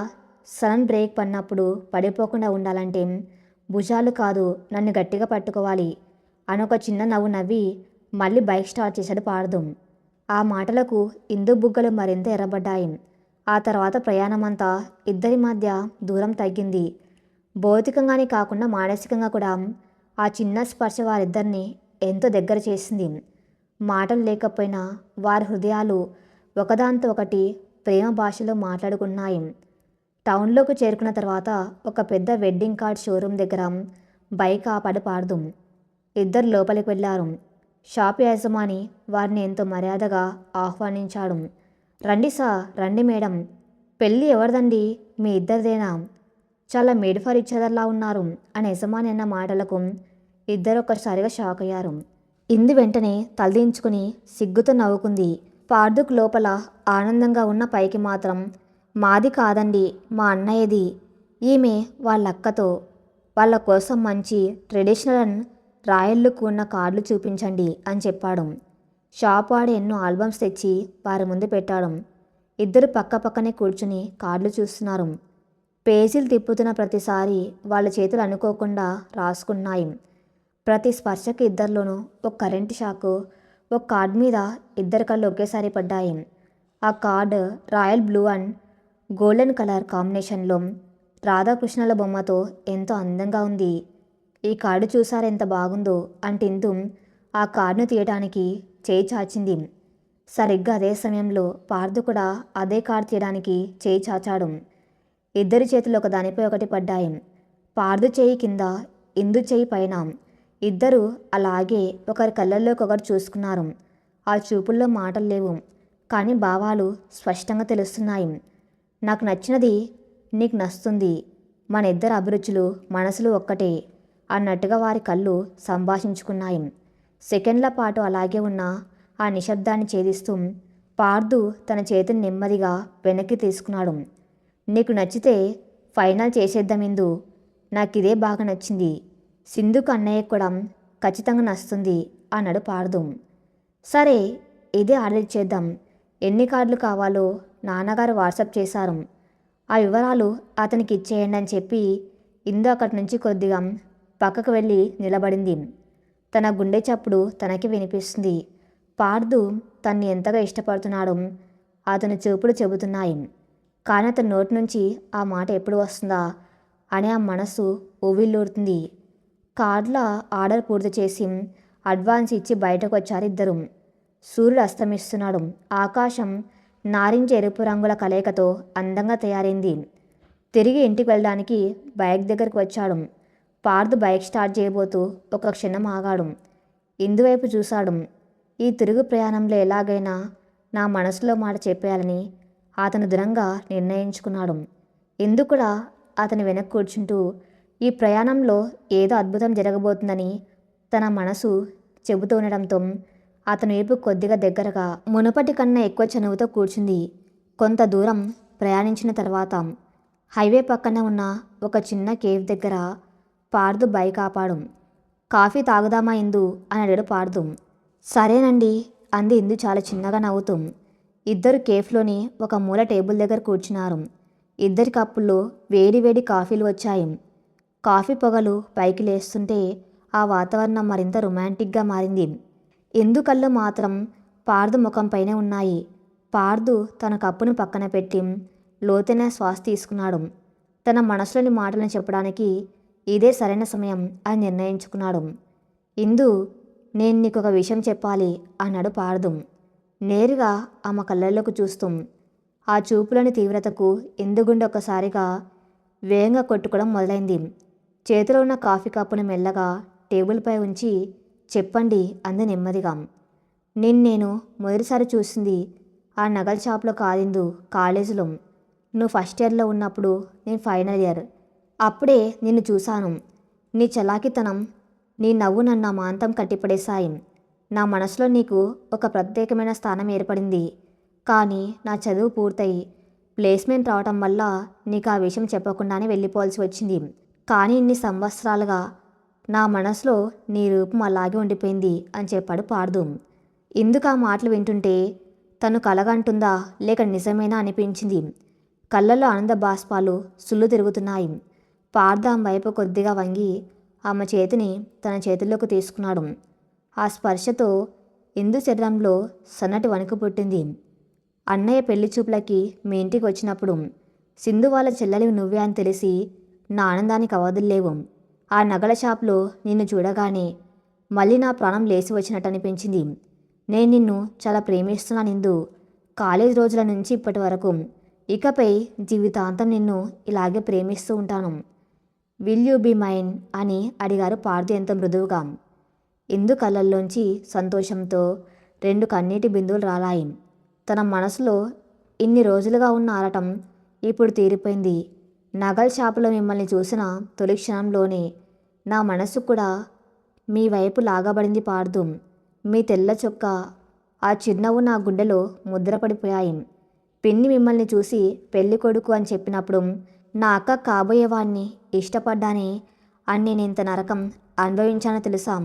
సడన్ బ్రేక్ పడినప్పుడు పడిపోకుండా ఉండాలంటే భుజాలు కాదు నన్ను గట్టిగా పట్టుకోవాలి అని ఒక చిన్న నవ్వు నవ్వి మళ్ళీ బైక్ స్టార్ట్ చేశాడు పార్దు. ఆ మాటలకు ఇందు బుగ్గలు మరింత ఎర్రబడ్డాయి. ఆ తర్వాత ప్రయాణమంతా ఇద్దరి మధ్య దూరం తగ్గింది. భౌతికంగానే కాకుండా మానసికంగా కూడా ఆ చిన్న స్పర్శ వారిద్దరిని ఎంతో దగ్గర చేసింది. మాటలు లేకపోయినా వారి హృదయాలు ఒకదాంతో ఒకటి ప్రేమ భాషలో మాట్లాడుకున్నాయి. టౌన్లోకి చేరుకున్న తర్వాత ఒక పెద్ద వెడ్డింగ్ కార్డ్ షోరూమ్ దగ్గర బైక్ ఆపాడు పార్దు. ఇద్దరు లోపలికి వెళ్ళారు. షాప్ యజమాని వారిని ఎంతో మర్యాదగా ఆహ్వానించాడు. రండి సార్, రండి మేడం, పెళ్ళి ఎవరిదండి, మీ ఇద్దరిదేనా, చాలా మేడ్ ఫర్ ఈచ్ అదర్లా ఉన్నారు అని యజమాని అన్న మాటలకు ఇద్దరు ఒక్కసారిగా షాక్ అయ్యారు. ఇందు వెంటనే తలదించుకుని సిగ్గుతో నవ్వుకుంది. పార్దుకు లోపల ఆనందంగా ఉన్న పైకి మాత్రం మాది కాదండి, మా అన్నయ్యది, ఈమె వాళ్ళక్కతో, వాళ్ళ కోసం మంచి ట్రెడిషనల్ అండ్ రాయల్ లుక్ ఉన్న కార్డులు చూపించండి అని చెప్పాడు. షాప్ వాడు ఎన్నో ఆల్బమ్స్ తెచ్చి వారి ముందు పెట్టాడు. ఇద్దరు పక్క పక్కనే కూర్చుని కార్డులు చూస్తున్నారు. పేజీలు తిప్పుతున్న ప్రతిసారి వాళ్ళ చేతులు అనుకోకుండా రాసుకున్నాయి. ప్రతి స్పర్శకి ఇద్దరిలోనూ ఒక కరెంటు షాకు. ఒక కార్డు మీద ఇద్దరి కళ్ళు ఒకేసారి పడ్డాయి. ఆ card royal blue and golden colour కాంబినేషన్లో రాధాకృష్ణుల బొమ్మతో ఎంతో అందంగా ఉంది. ఈ కార్డు చూసారా ఎంత బాగుందో అంటింతూ ఆ కార్డును తీయడానికి చేయి చాచింది. సరిగ్గా అదే సమయంలో పార్దు కూడా అదే కార్డు తీయడానికి చేయి చాచాడు. ఇద్దరి చేతులు ఒకదానిపై ఒకటి పడ్డాయి. పార్దు చేయి కింద, ఇందు చేయి పైన. ఇద్దరు అలాగే ఒకరి కళ్ళల్లోకి ఒకరు చూసుకున్నారు. ఆ చూపుల్లో మాటలు లేవు, కానీ భావాలు స్పష్టంగా తెలుస్తున్నాయి. నాకు నచ్చినది నీకు నచ్చుతుంది, మన ఇద్దరు అభిరుచులు మనసులు ఒక్కటే అన్నట్టుగా వారి కళ్ళు సంభాషించుకున్నాయి. సెకండ్ల పాటు అలాగే ఉన్న ఆ నిశ్శబ్దాన్ని ఛేదిస్తూ పార్దు తన చేతిని నెమ్మదిగా వెనక్కి తీసుకున్నాడు. నీకు నచ్చితే ఫైనల్ చేసేద్దాం ఇందు, నాకిదే బాగా నచ్చింది, సింధుకు అన్నయ్య కూడా ఖచ్చితంగా నచ్చుతుంది అన్నాడు పార్దు. సరే, ఇదే ఆర్డర్ చేద్దాం, ఎన్ని కార్డులు కావాలో నాన్నగారు వాట్సాప్ చేశారు, ఆ వివరాలు అతనికి ఇచ్చేయండి అని చెప్పి ఇందు అక్కడి నుంచి కొద్దిగా పక్కకు వెళ్ళి నిలబడింది. తన గుండె చప్పుడు తనకి వినిపిస్తుంది. పార్దు తన్ని ఎంతగా ఇష్టపడుతున్నాడో అతని చూపులు చెబుతున్నాయి. కానీ అతని నోటి నుంచి ఆ మాట ఎప్పుడు వస్తుందా అని ఆ మనసు ఊవిల్లూరుతుంది. కార్డుల ఆర్డర్ పూర్తి చేసి అడ్వాన్స్ ఇచ్చి బయటకు వచ్చారు ఇద్దరు. సూర్యుడు అస్తమిస్తున్నాడు. ఆకాశం నారింజ ఎరుపు రంగుల కలయికతో అందంగా తయారైంది. తిరిగి ఇంటికి వెళ్ళడానికి బైక్ దగ్గరకు వచ్చాడు. పార్దు బైక్ స్టార్ట్ చేయబోతూ ఒక క్షణం ఆగాడు. ఇందువైపు చూశాడు. ఈ తిరుగు ప్రయాణంలో ఎలాగైనా నా మనసులో మాట చెప్పేయాలని అతను దృఢంగా నిర్ణయించుకున్నాడు. ఇందు కూడా అతని వెనక కూర్చుంటూ ఈ ప్రయాణంలో ఏదో అద్భుతం జరగబోతుందని తన మనసు చెబుతూ ఉండడంతో అతని వైపు కొద్దిగా దగ్గరగా మునుపటి కన్నా ఎక్కువ చనువుతో కూర్చుంది. కొంత దూరం ప్రయాణించిన తర్వాత హైవే పక్కన ఉన్న ఒక చిన్న కేవ్ దగ్గర పార్దు బైక్ ఆపాడు. కాఫీ తాగుదామా ఇందు అని అడిగాడు పార్దు. సరేనండి అంది ఇందు చాలా చిన్నగా నవ్వుతూ. ఇద్దరు కేఫ్లోని ఒక మూల టేబుల్ దగ్గర కూర్చున్నారు. ఇద్దరి కప్పుల్లో వేడి వేడి కాఫీలు వచ్చాయి. కాఫీ పొగలు పైకి లేస్తుంటే ఆ వాతావరణం మరింత రొమాంటిక్గా మారింది. ఇందు కళ్ళు మాత్రం పార్దు ముఖంపైనే ఉన్నాయి. పార్దు తన కప్పును పక్కన పెట్టి లోతైన శ్వాస తీసుకున్నాడు. తన మనసులోని మాటలను చెప్పడానికి ఇదే సరైన సమయం అని నిర్ణయించుకున్నాడు. ఇందు, నేను నీకు ఒక విషయం చెప్పాలి అన్నాడు పార్దు నేరుగా ఆమె కళ్ళల్లోకి చూస్తూ. ఆ చూపులోని తీవ్రతకు ఇందు గుండె ఒక్కసారిగా వేగంగా కొట్టుకోవడం మొదలైంది. చేతిలో ఉన్న కాఫీ కప్పును మెల్లగా టేబుల్పై ఉంచి చెప్పండి అంది నెమ్మదిగా. నేను మొదటిసారి చూసింది ఆ నగల షాప్లో కాదిందు, కాలేజీలో. నువ్వు ఫస్ట్ ఇయర్లో ఉన్నప్పుడు, నేను ఫైనల్ ఇయర్. అప్పుడే నిన్ను చూశాను. నీ చలాకితనం, నీ నవ్వు నన్ను అమాంతం కట్టిపడేశాయి. నా మనసులో నీకు ఒక ప్రత్యేకమైన స్థానం ఏర్పడింది. కానీ నా చదువు పూర్తయి ప్లేస్మెంట్ రావటం వల్ల నీకు ఆ విషయం చెప్పకుండానే వెళ్ళిపోవాల్సి వచ్చింది. కానీ ఇన్ని సంవత్సరాలుగా నా మనసులో నీ రూపం అలాగే ఉండిపోయింది అని చెప్పాడు పార్దు. ఇందుకు ఆ మాటలు వింటుంటే తను కలగంటుందా లేక నిజమేనా అనిపించింది. కళ్ళల్లో ఆనంద బాష్పాలు సుళ్ళు తిరుగుతున్నాయి. పార్థ ఆమె వైపు కొద్దిగా వంగి ఆమె చేతిని తన చేతుల్లోకి తీసుకున్నాడు. ఆ స్పర్శతో ఇందు శరీరంలో సన్నటి వణుకు పుట్టింది. అన్నయ్య పెళ్లి చూపులకి మీ ఇంటికి వచ్చినప్పుడు సింధు వాళ్ళ చెల్లెలివి నువ్వే అని తెలిసి నా ఆనందానికి అవధుల్లేవు. ఆ నగల షాప్లో నిన్ను చూడగానే మళ్ళీ నా ప్రాణం లేచి వచ్చినట్టు అనిపించింది. నేను నిన్ను చాలా ప్రేమిస్తున్నాను ఇందు. కాలేజ్ రోజుల నుంచి ఇప్పటి వరకు, ఇకపై జీవితాంతం నిన్ను ఇలాగే ప్రేమిస్తూ ఉంటాను. విల్ యూ బీ మైన్ అని అడిగారు పార్థు ఎంతో మృదువుగా. ఇందు కళ్ళల్లోంచి సంతోషంతో 2 కన్నీటి బిందువులు రాలాయి. తన మనసులో ఇన్ని రోజులుగా ఉన్న ఆరాటం ఇప్పుడు తీరిపోయింది. నగల షాపులో మిమ్మల్ని చూసిన తొలి క్షణంలోనే నా మనసు కూడా మీ వైపు లాగబడింది పార్థు. మీ తెల్ల చొక్క, ఆ చిరునవ్వు నా గుండెలో ముద్రపడిపోయాయి. పిన్ని మిమ్మల్ని చూసి పెళ్లి కొడుకు అని చెప్పినప్పుడు నా అక్క కాబోయేవాణ్ణి ఇష్టపడ్డానే అని నేను ఇంత నరకం అనుభవించానో తెలుసా.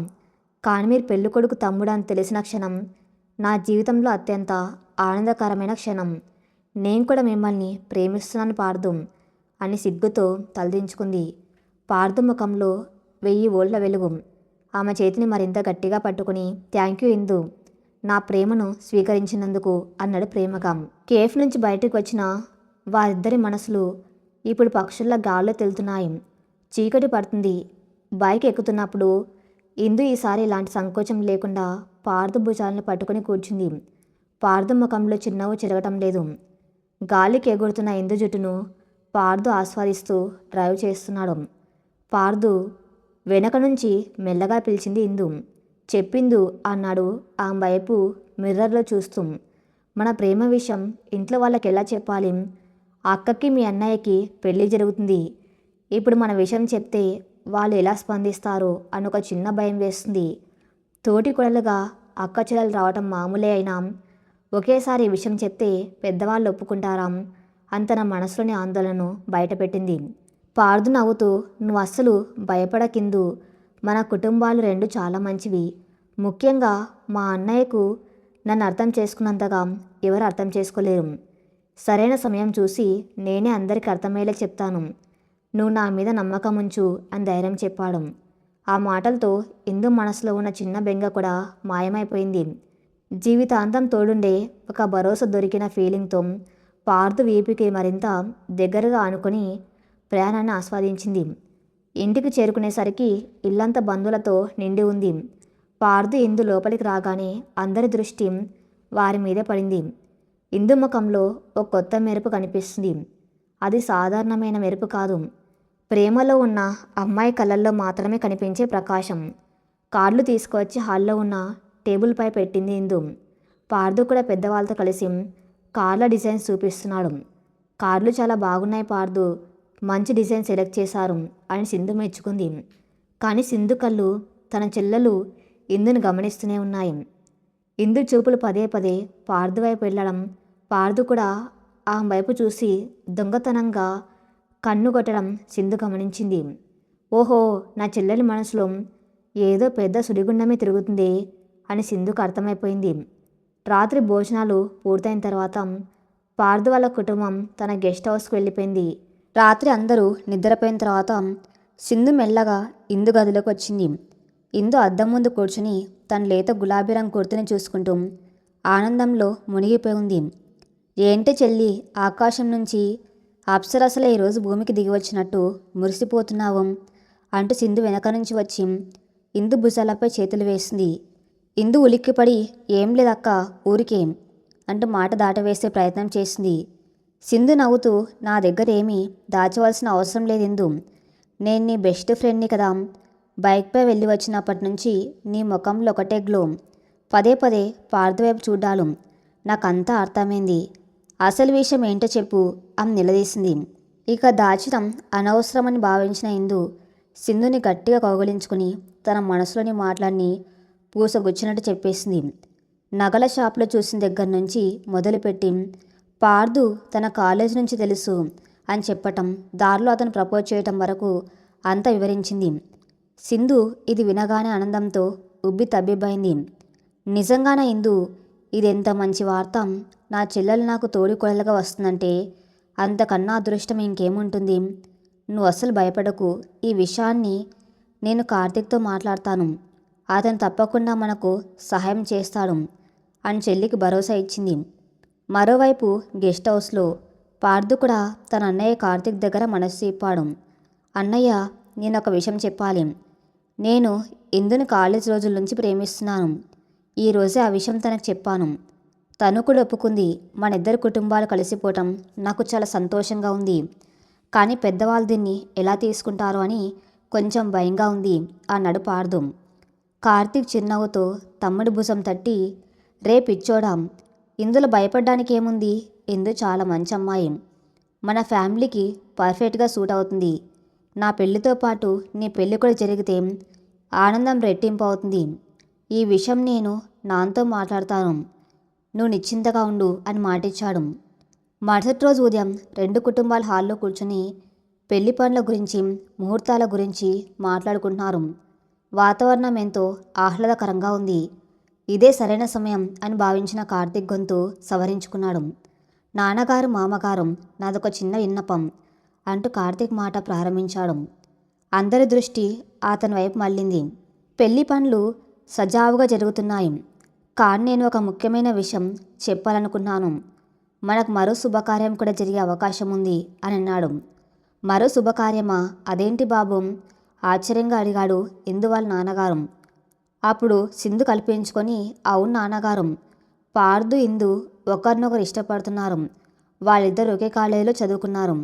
కానీ మీరు పెళ్లి కొడుకు తమ్ముడు అని తెలిసిన క్షణం నా జీవితంలో అత్యంత ఆనందకరమైన క్షణం. నేను కూడా మిమ్మల్ని ప్రేమిస్తున్నాను పార్థు అని సిగ్గుతో తలదించుకుంది. పార్థు ముఖంలో 1000 వోల్ట్ల వెలుగు. ఆమె చేతిని మరింత గట్టిగా పట్టుకుని థ్యాంక్ యూ ఇందు, నా ప్రేమను స్వీకరించినందుకు అన్నాడు ప్రేమగా. కేఫ్ నుంచి బయటకు వచ్చిన వారిద్దరి మనసులు ఇప్పుడు పక్షుల్లా గాల్లో తెలుతున్నాయి. చీకటి పడుతుంది. బైక్ ఎక్కుతున్నప్పుడు ఇందు ఈసారి ఇలాంటి సంకోచం లేకుండా పార్థు భుజాలను పట్టుకుని కూర్చుంది. పార్థు ముఖంలో చిరునవ్వు చెరగటం లేదు. గాలికి ఎగురుతున్న ఇందు జుట్టును పార్థు ఆస్వాదిస్తూ డ్రైవ్ చేస్తున్నాడు. పార్థు వెనక నుంచి మెల్లగా పిలిచింది ఇందు. చెప్పిందు అన్నాడు ఆమె వైపు మిర్రర్లో చూస్తూ. మన ప్రేమ విషయం ఇంట్లో వాళ్ళకి ఎలా చెప్పాలి? అక్కకి మీ అన్నయ్యకి పెళ్ళి జరుగుతుంది. ఇప్పుడు మన విషయం చెప్తే వాళ్ళు ఎలా స్పందిస్తారో అని ఒక చిన్న భయం వేస్తుంది. తోటి కొడలుగా అక్క చెల్లెలు రావటం మామూలే అయినా ఒకేసారి ఈ విషయం చెప్తే పెద్దవాళ్ళు ఒప్పుకుంటారా అని తన మనసులోని ఆందోళనను బయటపెట్టింది. పార్థు నవ్వుతూ నువ్వు అస్సలు భయపడకిందు, మన కుటుంబాలు 2 చాలా మంచివి. ముఖ్యంగా మా అన్నయ్యకు నన్ను అర్థం చేసుకున్నంతగా ఎవరు అర్థం చేసుకోలేరు. సరైన సమయం చూసి నేనే అందరికీ అర్థమయ్యేలా చెప్తాను. నువ్వు నా మీద నమ్మకం ఉంచు అని ధైర్యం చెప్పాడు. ఆ మాటలతో ఇందు మనసులో ఉన్న చిన్న బెంగ కూడా మాయమైపోయింది. జీవితాంతం తోడుండే ఒక భరోసా దొరికిన ఫీలింగ్తో పార్థు వీపుకి మరింత దగ్గరగా ఆనుకొని ప్రయాణాన్ని ఆస్వాదించింది. ఇంటికి చేరుకునేసరికి ఇల్లంతా బంధువులతో నిండి ఉంది. పార్థు ఇందు లోపలికి రాగానే అందరి దృష్టి వారి మీదే పడింది. ఇందు ముఖంలో ఒక కొత్త మెరుపు కనిపిస్తుంది. అది సాధారణమైన మెరుపు కాదు. ప్రేమలో ఉన్న అమ్మాయి కళ్ళల్లో మాత్రమే కనిపించే ప్రకాశం. కార్డులు తీసుకువచ్చి హాల్లో ఉన్న టేబుల్పై పెట్టింది ఇందు. పార్థు కూడా పెద్దవాళ్ళతో కలిసి కార్ల డిజైన్స్ చూపిస్తున్నాడు. కార్లు చాలా బాగున్నాయి పార్థు, మంచి డిజైన్ సెలెక్ట్ చేశారు అని సింధు మెచ్చుకుంది. కానీ సింధు కళ్ళు తన చెల్లెలు ఇందుని గమనిస్తూనే ఉన్నాయి. ఇందు చూపులు పదే పదే పార్థు వైపు వెళ్ళడం, పార్థు కూడా ఆమె వైపు చూసి దొంగతనంగా కన్ను కొట్టడం సింధు గమనించింది. ఓహో, నా చెల్లెలి మనసులో ఏదో పెద్ద సుడిగుండమే తిరుగుతుంది అని సింధుకు అర్థమైపోయింది. రాత్రి భోజనాలు పూర్తయిన తర్వాత పార్థు వాళ్ళ కుటుంబం తన గెస్ట్ హౌస్కి వెళ్ళిపోయింది. రాత్రి అందరూ నిద్రపోయిన తర్వాత సింధు మెల్లగా ఇందు గదిలోకి వచ్చింది. ఇందు అద్దం ముందు కూర్చుని తన లేత గులాబీ రంగు కుర్తిని చూసుకుంటూ ఆనందంలో మునిగిపోయి ఉంది. ఏంటి చెల్లి, ఆకాశం నుంచి అప్సరసలే ఈరోజు భూమికి దిగి వచ్చినట్టు మురిసిపోతున్నావు అంటూ సింధు వెనక నుంచి వచ్చి ఇందు భుజాలపై చేతులు వేసింది. ఇందు ఉలిక్కిపడి ఏం లేదక్క, ఊరికేం అంటూ మాట దాటవేసే ప్రయత్నం చేసింది. సింధు నవ్వుతూ నా దగ్గర ఏమీ దాచవలసిన అవసరం లేదు ఇందు, నేను నీ బెస్ట్ ఫ్రెండ్ని కదా. బైక్పై వెళ్ళి వచ్చినప్పటి నుంచి నీ ముఖంలో ఒకటే గ్లో. పదే పదే పార్థు వైపు చూడ్డాలు. నాకంతా అర్థమైంది. అసలు విషయం ఏంటో చెప్పు అని నిలదీసింది. ఇక దాచడం అనవసరమని భావించిన ఇందు సింధుని గట్టిగా కౌగిలించుకుని తన మనసులోని మాటలన్నీ పూసగుచ్చినట్టు చెప్పేసింది. నగల షాప్లో చూసిన దగ్గర నుంచి మొదలుపెట్టి పార్థు తన కాలేజ్ నుంచి తెలుసు అని చెప్పటం, దారిలో అతను ప్రపోజ్ చేయటం వరకు అంతా వివరించింది. సింధు ఇది వినగానే ఆనందంతో ఉబ్బి తబ్బిబ్బైంది. నిజంగానే ఇందు, ఇదెంత మంచి వార్త. నా చెల్లెలు నాకు తోడి కోడలుగా వస్తుందంటే అంతకన్నా అదృష్టం ఇంకేముంటుంది. నువ్వు అస్సలు భయపడకు. ఈ విషయాన్ని నేను కార్తీక్తో మాట్లాడతాను. అతను తప్పకుండా మనకు సహాయం చేస్తాడు అని చెల్లికి భరోసా ఇచ్చింది. మరోవైపు గెస్ట్ హౌస్లో పార్థు కూడా తన అన్నయ్య కార్తీక్ దగ్గర మనసు చెప్పాడు. అన్నయ్య, నేను ఒక విషయం చెప్పాలి. నేను ఇందుని కాలేజ్ రోజుల నుంచి ప్రేమిస్తున్నాను. ఈరోజే ఆ విషయం తనకు చెప్పాను. తను కూడా ఒప్పుకుంది. మన ఇద్దరు కుటుంబాలు కలిసిపోవటం నాకు చాలా సంతోషంగా ఉంది. కానీ పెద్దవాళ్ళు దీన్ని ఎలా తీసుకుంటారో అని కొంచెం భయంగా ఉంది అన్నాడు పార్థు. కార్తీక్ చిరునవ్వుతో తమ్ముడి భుజం తట్టి, రే పిచ్చోడా, ఇందులో భయపడ్డానికి ఏముంది? ఇందు చాలా మంచి అమ్మాయి. మన ఫ్యామిలీకి పర్ఫెక్ట్గా సూట్ అవుతుంది. నా పెళ్లితో పాటు నీ పెళ్లి కూడా జరిగితే ఆనందం రెట్టింపు అవుతుంది. ఈ విషయం నేను నాన్నతో మాట్లాడతాను. నువ్వు నిశ్చింతగా ఉండు అని మాటిచ్చాడు. మరుసటి రోజు ఉదయం రెండు కుటుంబాల హాల్లో కూర్చొని పెళ్లి పనుల గురించి, ముహూర్తాల గురించి మాట్లాడుకుంటున్నారు. వాతావరణం ఎంతో ఆహ్లాదకరంగా ఉంది. ఇదే సరైన సమయం అని భావించిన కార్తీక్ గొంతు సవరించుకున్నాడు. నాన్నగారు, మామగారు, నాదొక చిన్న విన్నపం అంటూ కార్తీక్ మాట ప్రారంభించాడు. అందరి దృష్టి అతని వైపు మళ్ళింది. పెళ్లి పనులు సజావుగా జరుగుతున్నాయి. కానీ నేను ఒక ముఖ్యమైన విషయం చెప్పాలనుకున్నాను. మనకు మరో శుభకార్యం కూడా జరిగే అవకాశం ఉంది అని అన్నాడు. మరో శుభకార్యమా? అదేంటి బాబు? ఆశ్చర్యంగా అడిగాడు ఇందు వాళ్ళ నాన్నగారు. అప్పుడు సింధు కల్పించుకొని, అవును నాన్నగారు, పార్థు, ఇందు ఒకరినొకరు ఇష్టపడుతున్నారు. వాళ్ళిద్దరు ఒకే కాలేజీలో చదువుకున్నారు.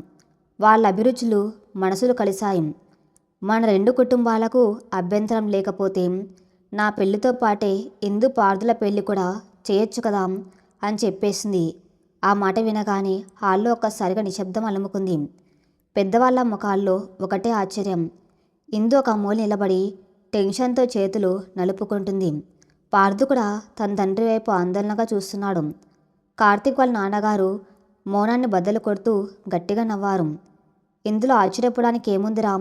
వాళ్ళ అభిరుచులు, మనసులు కలిశాయి. మన రెండు కుటుంబాలకు అభ్యంతరం లేకపోతే నా పెళ్లితో పాటే ఇందు పార్థుల పెళ్లి కూడా చేయొచ్చు కదా అని చెప్పేసింది. ఆ మాట వినగానే హాల్లో ఒక్కసారిగా నిశ్శబ్దం అలుముకుంది. పెద్దవాళ్ళ ముఖాల్లో ఒకటే ఆశ్చర్యం. ఇందు ఒక మూల నిలబడి టెన్షన్తో చేతులు నలుపుకుంటుంది. పార్థు కూడా తన తండ్రి వైపు ఆందోళనగా చూస్తున్నాడు. కార్తీక్ వాళ్ళ నాన్నగారు మౌనాన్ని బద్దలు కొడుతూ గట్టిగా నవ్వారు. ఇందులో ఆశ్చర్యపోవడానికి ఏముందిరా?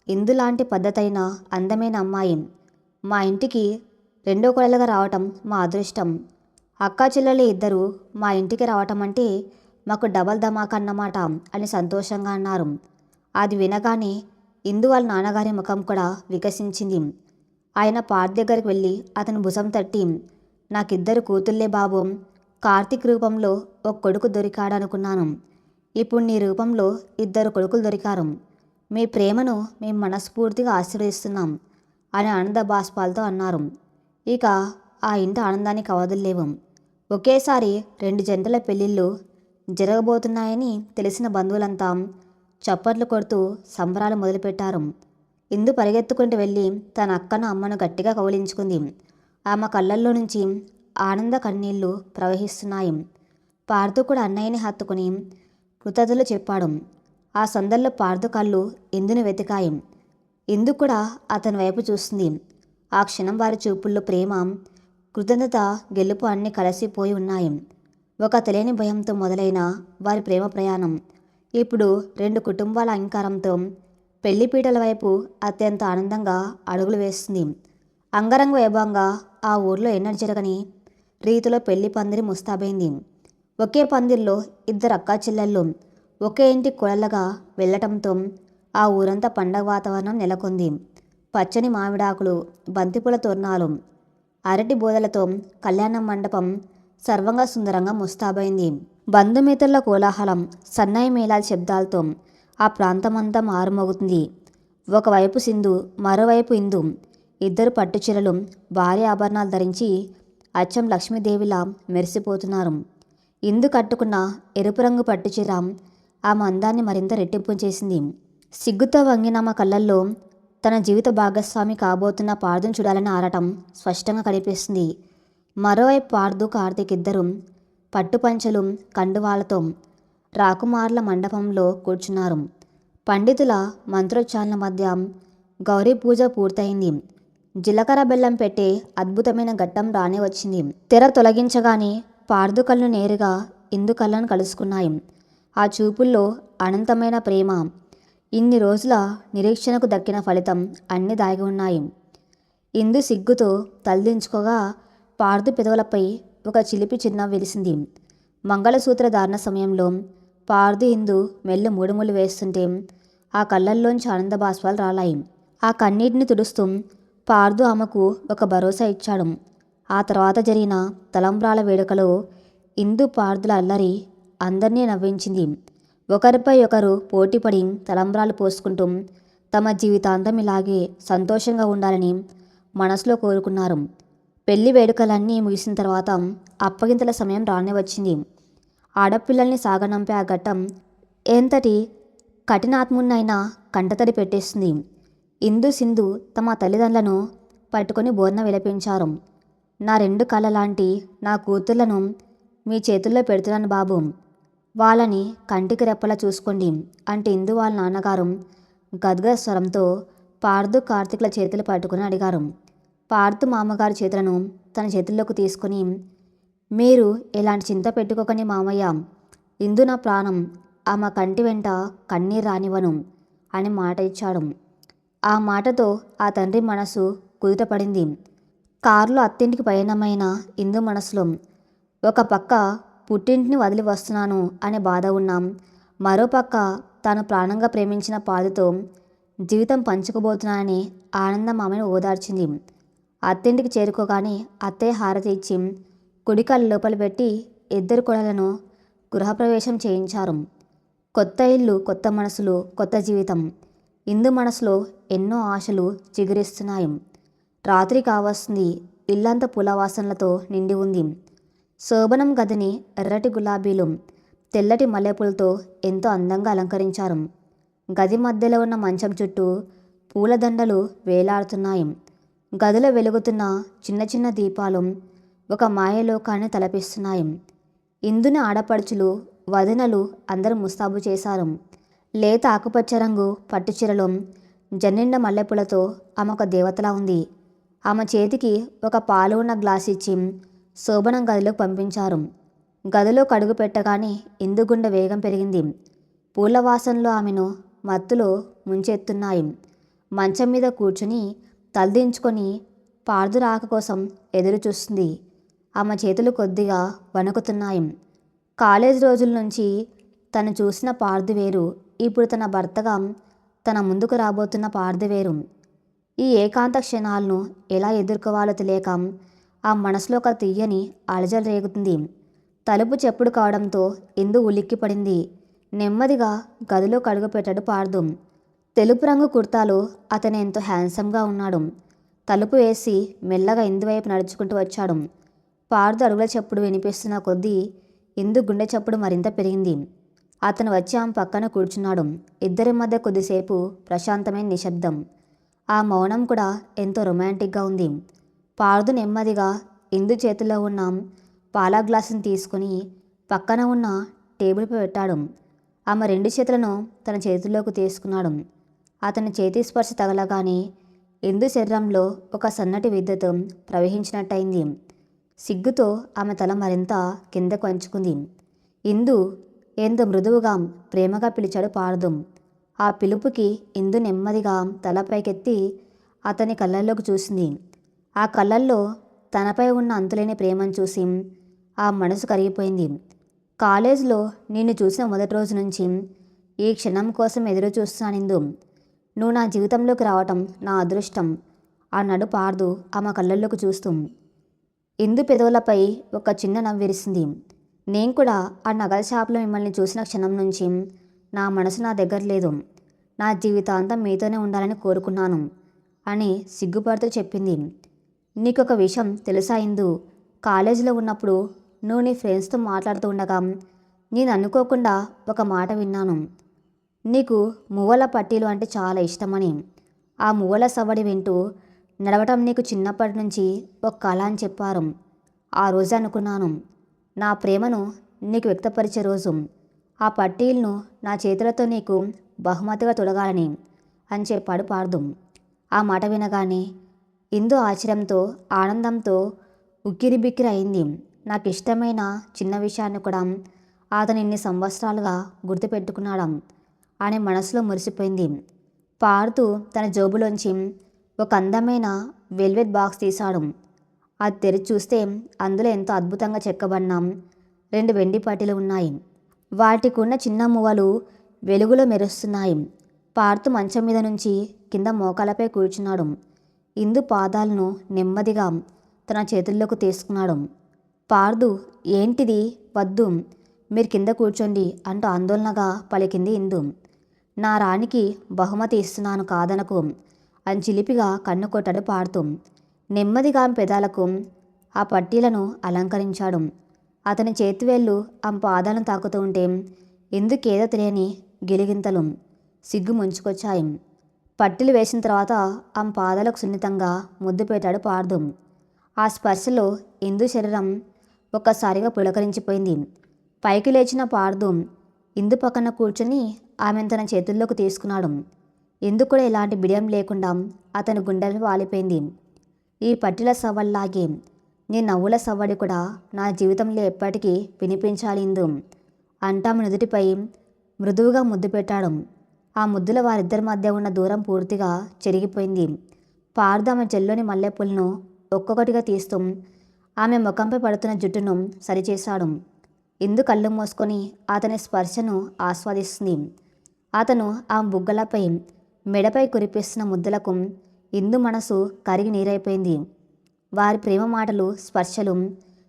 ఇందు లాంటి పద్ధతైన అందమైన అమ్మాయి మా ఇంటికి రెండో కోడలుగా రావటం మా అదృష్టం. అక్కా చెల్లెలు ఇద్దరు మా ఇంటికి రావటం అంటే మాకు డబల్ ధమాకా అన్నమాట అని సంతోషంగా అన్నారు. అది వినగానే ఇందు వాళ్ళ నాన్నగారి ముఖం కూడా వికసించింది. ఆయన పార్థ్ దగ్గరికి వెళ్ళి అతని భుజం తట్టి, నాకిద్దరు కూతుళ్ళే బాబు. కార్తీక్ రూపంలో ఒక కొడుకు దొరికాడనుకున్నాను. ఇప్పుడు నీ రూపంలో ఇద్దరు కొడుకులు దొరికారు. మీ ప్రేమను మేము మనస్ఫూర్తిగా ఆశీర్వదిస్తున్నాం అని ఆనంద బాష్పాలతో అన్నారు. ఇక ఆ ఇంటి ఆనందానికి అవధుల్లేవు. ఒకేసారి రెండు జంటల పెళ్ళిళ్ళు జరగబోతున్నాయని తెలిసిన బంధువులంతా చప్పట్లు కొడుతూ సంబరాలు మొదలుపెట్టారు. ఇందు పరిగెత్తుకుంటూ వెళ్ళి తన అక్కను, అమ్మను గట్టిగా కౌలించుకుంది. ఆమె కళ్ళల్లో నుంచి ఆనంద కన్నీళ్లు ప్రవహిస్తున్నాయి. పార్థు కూడా అన్నయ్యని హత్తుకుని కృతజ్ఞతలు చెప్పాడు. ఆ సందర్లో పార్థు కళ్ళు ఇందుని వెతికాయి. ఇందు కూడా అతని వైపు చూస్తుంది. ఆ క్షణం వారి చూపుల్లో ప్రేమ, కృతజ్ఞత, గెలుపు అన్నీ కలిసిపోయి ఉన్నాయి. ఒక తెలియని భయంతో మొదలైన వారి ప్రేమ ప్రయాణం ఇప్పుడు రెండు కుటుంబాల అలంకారంతో పెళ్లిపీటల వైపు అత్యంత ఆనందంగా అడుగులు వేస్తుంది. అంగరంగ వైభవంగా ఆ ఊర్లో ఎన్నడూ జరగని రీతిలో పెళ్లి పందిరి ముస్తాబైంది. ఒకే పందిరిలో ఇద్దరు అక్కా చెల్లెళ్ళు ఒకే ఇంటి కోడళ్ళగా వెళ్ళటంతో ఆ ఊరంతా పండగ వాతావరణం నెలకొంది. పచ్చని మామిడాకులు, బంతిపూల తోరణాలు, అరటి బోదలతో కళ్యాణ మండపం సర్వంగా సుందరంగా ముస్తాబైంది. బంధుమిత్రుల కోలాహలం, సన్నాయి మేళాల శబ్దాలతో ఆ ప్రాంతమంతా మారుమోగుతుంది. ఒకవైపు సింధు, మరోవైపు ఇందు ఇద్దరు పట్టుచీరలు, భారీ ఆభరణాలు ధరించి అచ్చం లక్ష్మీదేవిలా మెరిసిపోతున్నారు. ఇందు కట్టుకున్న ఎరుపు రంగు పట్టుచీర ఆమె అందాన్ని మరింత రెట్టింపు చేసింది. సిగ్గుతో వంగిన ఆమె కళ్ళల్లో తన జీవిత భాగస్వామి కాబోతున్న పార్థును చూడాలని ఆరాటం స్పష్టంగా కనిపిస్తుంది. మరోవైపు పార్థు, కార్తీక్ ఇద్దరు పట్టుపంచలు, కండువాలతో రాకుమారుల మండపంలో కూర్చున్నారు. పండితుల మంత్రోచ్చారణ మధ్య గౌరీ పూజ పూర్తయింది. జీలకర్ర బెల్లం పెట్టే అద్భుతమైన ఘట్టం రానే వచ్చింది. తెర తొలగించగానే పార్థు కళ్ళు నేరుగా ఇందు కళ్ళను కలుసుకున్నాయి. ఆ చూపుల్లో అనంతమైన ప్రేమ, ఇన్ని రోజుల నిరీక్షణకు దక్కిన ఫలితం అన్నీ దాగి ఉన్నాయి. ఇందు సిగ్గుతో తలదించుకోగా పార్థు పెదవులపై ఒక చిలిపి చిరునవ్వు వెలిసింది. మంగళసూత్ర ధారణ సమయంలో పార్దు ఇందు మెల్లి మూడుములు వేస్తుంటే ఆ కళ్ళల్లోంచి ఆనంద బాష్పాలు రాలాయి. ఆ కన్నీటిని తుడుస్తూ పార్దు ఆమెకు ఒక భరోసా ఇచ్చాడు. ఆ తర్వాత జరిగిన తలంబ్రాల వేడుకలో ఇందు పార్దుల అల్లరి అందరినీ నవ్వించింది. ఒకరిపై ఒకరు పోటీపడి తలంబ్రాలు పోసుకుంటూ తమ జీవితాంతం ఇలాగే సంతోషంగా ఉండాలని మనసులో కోరుకున్నారు. పెళ్లి వేడుకలన్నీ ముగిసిన తర్వాత అప్పగింతల సమయం రానే వచ్చింది. ఆడపిల్లల్ని సాగనంపే ఆ ఘట్టం ఎంతటి కఠినాత్మున్నైనా కంటతడి పెట్టేస్తుంది. ఇందు సింధు తమ తల్లిదండ్రులను పట్టుకొని బోర్న విలపించారు. నా 2 కళ్ళ లాంటి నా కూతుర్లను మీ చేతుల్లో పెడుతున్నాను బాబు, వాళ్ళని కంటికి రెప్పలా చూసుకోండి అంటే ఇందు వాళ్ళ నాన్నగారు గద్గద స్వరంతో పార్దు కార్తీక్ల చేతులు పట్టుకుని అడిగారు. పార్దు మామగారి చేతులను తన చేతుల్లోకి తీసుకుని, మీరు ఎలాంటి చింత పెట్టుకోకని మామయ్య, ఇందు నా ప్రాణం, ఆమె కంటి వెంట కన్నీరు రానివ్వను అని మాట ఇచ్చాడు. ఆ మాటతో ఆ తండ్రి మనసు కుదుటపడింది. కారులో అత్తింటికి పయనమైన ఇందు మనసులో ఒక పక్క పుట్టింటిని వదిలి వస్తున్నాను అనే బాధ ఉన్నాం, మరోపక్క తాను ప్రాణంగా ప్రేమించిన పాదుతో జీవితం పంచుకోబోతున్నానని ఆనందం ఆమెను ఓదార్చింది. అత్తింటికి చేరుకోగానే అత్తయ్య హారతి ఇచ్చి కుడికాలు లోపల పెట్టి 2 కొడలను గృహప్రవేశం చేయించారు. కొత్త ఇల్లు, కొత్త మనసులు, కొత్త జీవితం. ఇందు మనసులో ఎన్నో ఆశలు చిగురిస్తున్నాయి. రాత్రి కావస్తుంది. ఇల్లంతా పూలవాసనలతో నిండి ఉంది. శోభనం గదిని ఎర్రటి గులాబీలు, తెల్లటి మల్లెపూలతో ఎంతో అందంగా అలంకరించారు. గది మధ్యలో ఉన్న మంచం చుట్టూ పూలదండలు వేలాడుతున్నాయి. గదిలో వెలుగుతున్న చిన్న చిన్న దీపాలు ఒక మాయలోకాన్ని తలపిస్తున్నాయి. ఇందుని ఆడపడుచులు, వదినలు అందరూ ముస్తాబు చేశారు. లేత ఆకుపచ్చ రంగు పట్టుచీరలో జన్నిండ మల్లెపూలతో ఆమె ఒక దేవతలా ఉంది. ఆమె చేతికి ఒక పాలు ఉన్న గ్లాస్ ఇచ్చి శోభనం గదిలోకి పంపించారు. గదిలో కడుగు పెట్టగానే ఇందు గుండె వేగం పెరిగింది. పూల వాసనలో ఆమెను మత్తులో ముంచెత్తున్నాయి. మంచం మీద కూర్చుని తలదించుకొని పార్దు రాక కోసం ఎదురు చూస్తుంది. ఆమె చేతులు కొద్దిగా వణుకుతున్నాయి. కాలేజ్ రోజుల నుంచి తను చూసిన పార్దు వేరు, ఇప్పుడు తన భర్తగా తన ముందుకు రాబోతున్న పార్దు వేరు. ఈ ఏకాంత క్షణాలను ఎలా ఎదుర్కోవాలో తెలియక ఆ మనసులో ఒక తీయని అలజడి రేగుతుంది. తలుపు చెప్పుడు కావడంతో ఇందు ఉలిక్కిపడింది. నెమ్మదిగా గదిలో కడుగు పెట్టాడు పార్దు. తెలుపు రంగు కుర్తాలో అతను ఎంతో హ్యాండ్సమ్గా ఉన్నాడు. తలుపు వేసి మెల్లగా ఇందు వైపు నడుచుకుంటూ వచ్చాడు. పార్దు అడుగుల చప్పుడు వినిపిస్తున్న కొద్దీ ఇందు గుండె చప్పుడు మరింత పెరిగింది. అతను వచ్చి ఆమె పక్కన కూర్చున్నాడు. ఇద్దరి మధ్య కొద్దిసేపు ప్రశాంతమైన నిశ్శబ్దం. ఆ మౌనం కూడా ఎంతో రొమాంటిక్గా ఉంది. పార్దు నెమ్మదిగా ఇందు చేతిలో ఉన్న పాల గ్లాసుని తీసుకుని పక్కన ఉన్న టేబుల్పై పెట్టాడు. ఆమె 2 చేతులను తన చేతుల్లోకి తీసుకున్నాడు. అతని చేతి స్పర్శ తగలగానే ఇందు శరీరంలో ఒక సన్నటి విద్యుత్ ప్రవహించినట్టయింది. సిగ్గుతో ఆమె తల మరింత కిందకు వంచుకుంది. ఇందు, ఎంతో మృదువుగా ప్రేమగా పిలిచాడు పార్దు. ఆ పిలుపుకి ఇందు నెమ్మదిగా తల పైకెత్తి అతని కళ్ళల్లోకి చూసింది. ఆ కళ్ళల్లో తనపై ఉన్న అంతులేని ప్రేమను చూసి ఆ మనసు కరిగిపోయింది. కాలేజీలో నిన్ను చూసిన మొదటి రోజు నుంచి ఈ క్షణం కోసం ఎదురు చూస్తున్నాను ఇందు. నువ్వు నా జీవితంలోకి రావటం నా అదృష్టం అన్నాడు పార్దు ఆమె కళ్ళల్లోకి చూస్తూ. ఇందు పెదవులపై ఒక చిన్న నవ్వు విరిసింది. నేను కూడా ఆ నగల షాప్లో మిమ్మల్ని చూసిన క్షణం నుంచి నా మనసు నా దగ్గర లేదు. నా జీవితాంతం మీతోనే ఉండాలని కోరుకున్నాను అని సిగ్గుపడుతూ చెప్పింది. నీకొక విషయం తెలుసా ఇందు? కాలేజీలో ఉన్నప్పుడు నువ్వు నీ ఫ్రెండ్స్తో మాట్లాడుతూ ఉండగా నేను అనుకోకుండా ఒక మాట విన్నాను. నీకు మువ్వల పట్టీలు అంటే చాలా ఇష్టమని. ఆ మువ్వల సవ్వడి వింటూ నడవటం నీకు చిన్నప్పటి నుంచి ఒక కళ అని చెప్పారు. ఆ రోజు అనుకున్నాను, నా ప్రేమను నీకు వ్యక్తపరిచే రోజు. ఆ పట్టీలను నా చేతులతో నీకు బహుమతిగా తొడగాలని అని చెప్పాడు పార్దు. ఆ మాట వినగానే ఇందు ఆశ్చర్యంతో, ఆనందంతో ఉక్కిరిబిక్కిరి అయింది. నాకు ఇష్టమైన చిన్న విషయాన్ని కూడా అతను ఇన్ని సంవత్సరాలుగా గుర్తుపెట్టుకున్నాడు అని మనసులో మురిసిపోయింది. పార్దు తన జోబులోంచి ఒక అందమైన వెల్వెట్ బాక్స్ తీశాడు. అది తెరిచి చూస్తే అందులో ఎంతో అద్భుతంగా చెక్కబడిన 2 వెండి పట్టీలు ఉన్నాయి. వాటికున్న చిన్న మువ్వలు వెలుగులో మెరుస్తున్నాయి. పార్థు మంచం మీద నుంచి కింద మోకాలపై కూర్చున్నాడు. ఇందు పాదాలను నెమ్మదిగా తన చేతుల్లోకి తీసుకున్నాడు. పార్థు, ఏంటిది? వద్దు, మీరు కింద కూర్చోండి అంటూ ఆందోళనగా పలికింది ఇందు. నా రాణికి బహుమతి ఇస్తున్నాను, కాదనకు అని చిలిపిగా కన్ను కొట్టాడు పార్థు. నెమ్మదిగా ఆమె పెదాలకు ఆ పట్టీలను అలంకరించాడు. అతని చేతివేళ్ళు ఆమె పాదాలను తాకుతూ ఉంటే ఎందుకేదో తెలియని గిలిగింతలు, సిగ్గు ముంచుకొచ్చాయి. పట్టీలు వేసిన తర్వాత ఆమె పాదాలకు సున్నితంగా ముద్దు పెట్టాడు పార్థు. ఆ స్పర్శలో ఇందు శరీరం ఒక్కసారిగా పులకరించిపోయింది. పైకి లేచిన పార్థు ఇందు పక్కన కూర్చొని ఆమెను తన చేతుల్లోకి తీసుకున్నాడు. ఇందు కూడా ఎలాంటి బిడియం లేకుండా అతని గుండెలు వాలిపోయింది. ఈ పట్టీల సవ్వడిలాగే నీ నవ్వుల సవ్వడి కూడా నా జీవితంలో ఎప్పటికీ వినిపించాలి ఇందు అంటూ ఆమె నుదుటిపై మృదువుగా ముద్దు పెట్టాడు. ఆ ముద్దుల వారిద్దరి మధ్య ఉన్న దూరం పూర్తిగా చెరిగిపోయింది. పార్థు ఆమె జల్లోని మల్లెపూలను ఒక్కొక్కటిగా తీస్తూ ఆమె ముఖంపై పడుతున్న జుట్టును సరిచేశాడు. ఇందు కళ్ళు మూసుకొని అతని స్పర్శను ఆస్వాదిస్తుంది. అతను ఆ బుగ్గలపై మెడపై కురిపిస్తున్న ముద్దులకు ఇందు మనసు కరిగి నీరైపోయింది. వారి ప్రేమ మాటలు, స్పర్శలు,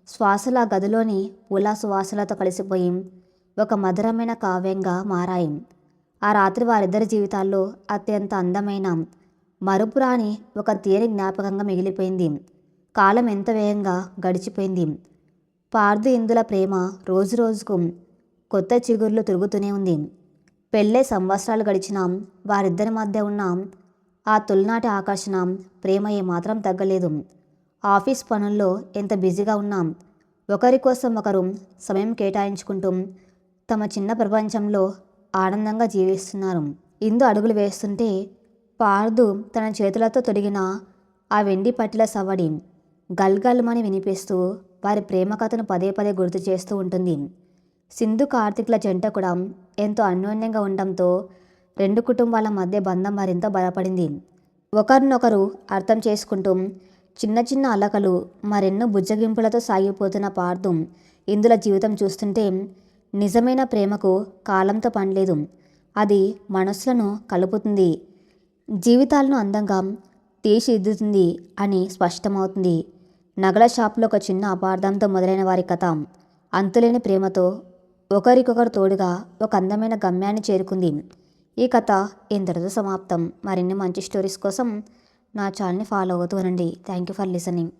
శ్వాసల గదిలోని పూల సువాసనలతో కలిసిపోయి ఒక మధురమైన కావ్యంగా మారాయి. ఆ రాత్రి వారిద్దరి జీవితాల్లో అత్యంత అందమైన, మరుపురాని ఒక తీయని జ్ఞాపకంగా మిగిలిపోయింది. కాలం ఎంత వేగంగా గడిచిపోయింది. పార్థు ఇందుల ప్రేమ రోజురోజుకు కొత్త చిగుర్లు తిరుగుతూనే ఉంది. పెళ్ళే సంవత్సరాలు గడిచినా వారిద్దరి మధ్య ఉన్న ఆ తొలినాటి ఆకర్షణ, ప్రేమ ఏమాత్రం తగ్గలేదు. ఆఫీస్ పనుల్లో ఎంత బిజీగా ఉన్నాం, ఒకరి కోసం ఒకరు సమయం కేటాయించుకుంటూ తమ చిన్న ప్రపంచంలో ఆనందంగా జీవిస్తున్నారు. ఇందు అడుగులు వేస్తుంటే పార్థు తన చేతులతో తొడిగిన ఆ వెండి పట్టిల సవ్వడి గల్గల్మని వినిపిస్తూ వారి ప్రేమ కథను పదే పదే గుర్తు చేస్తూ ఉంటుంది. సింధు కార్తిక్ల జంట కూడా ఎంతో అన్యోన్యంగా ఉండడంతో రెండు కుటుంబాల మధ్య బంధం మరింత బలపడింది. ఒకరినొకరు అర్థం చేసుకుంటూ చిన్న చిన్న అలకలు, మరెన్నో బుజ్జగింపులతో సాగిపోతున్న పార్థు ఇందుల జీవితం చూస్తుంటే నిజమైన ప్రేమకు కాలంతో పనిలేదు. అది మనసులను కలుపుతుంది, జీవితాలను అందంగా తీర్చిదిద్దుతుంది అని స్పష్టమవుతుంది. నగల షాప్లో ఒక చిన్న అపార్థంతో మొదలైన వారి కథ అంతులేని ప్రేమతో ఒకరికొకరు తోడుగా ఒక అందమైన గమ్యాన్ని చేరుకుంది. ఈ కథ ఇంతటితో సమాప్తం. మరిన్ని మంచి స్టోరీస్ కోసం నా ఛానల్ని ఫాలో అవుతూ ఉండండి. Thank you for listening.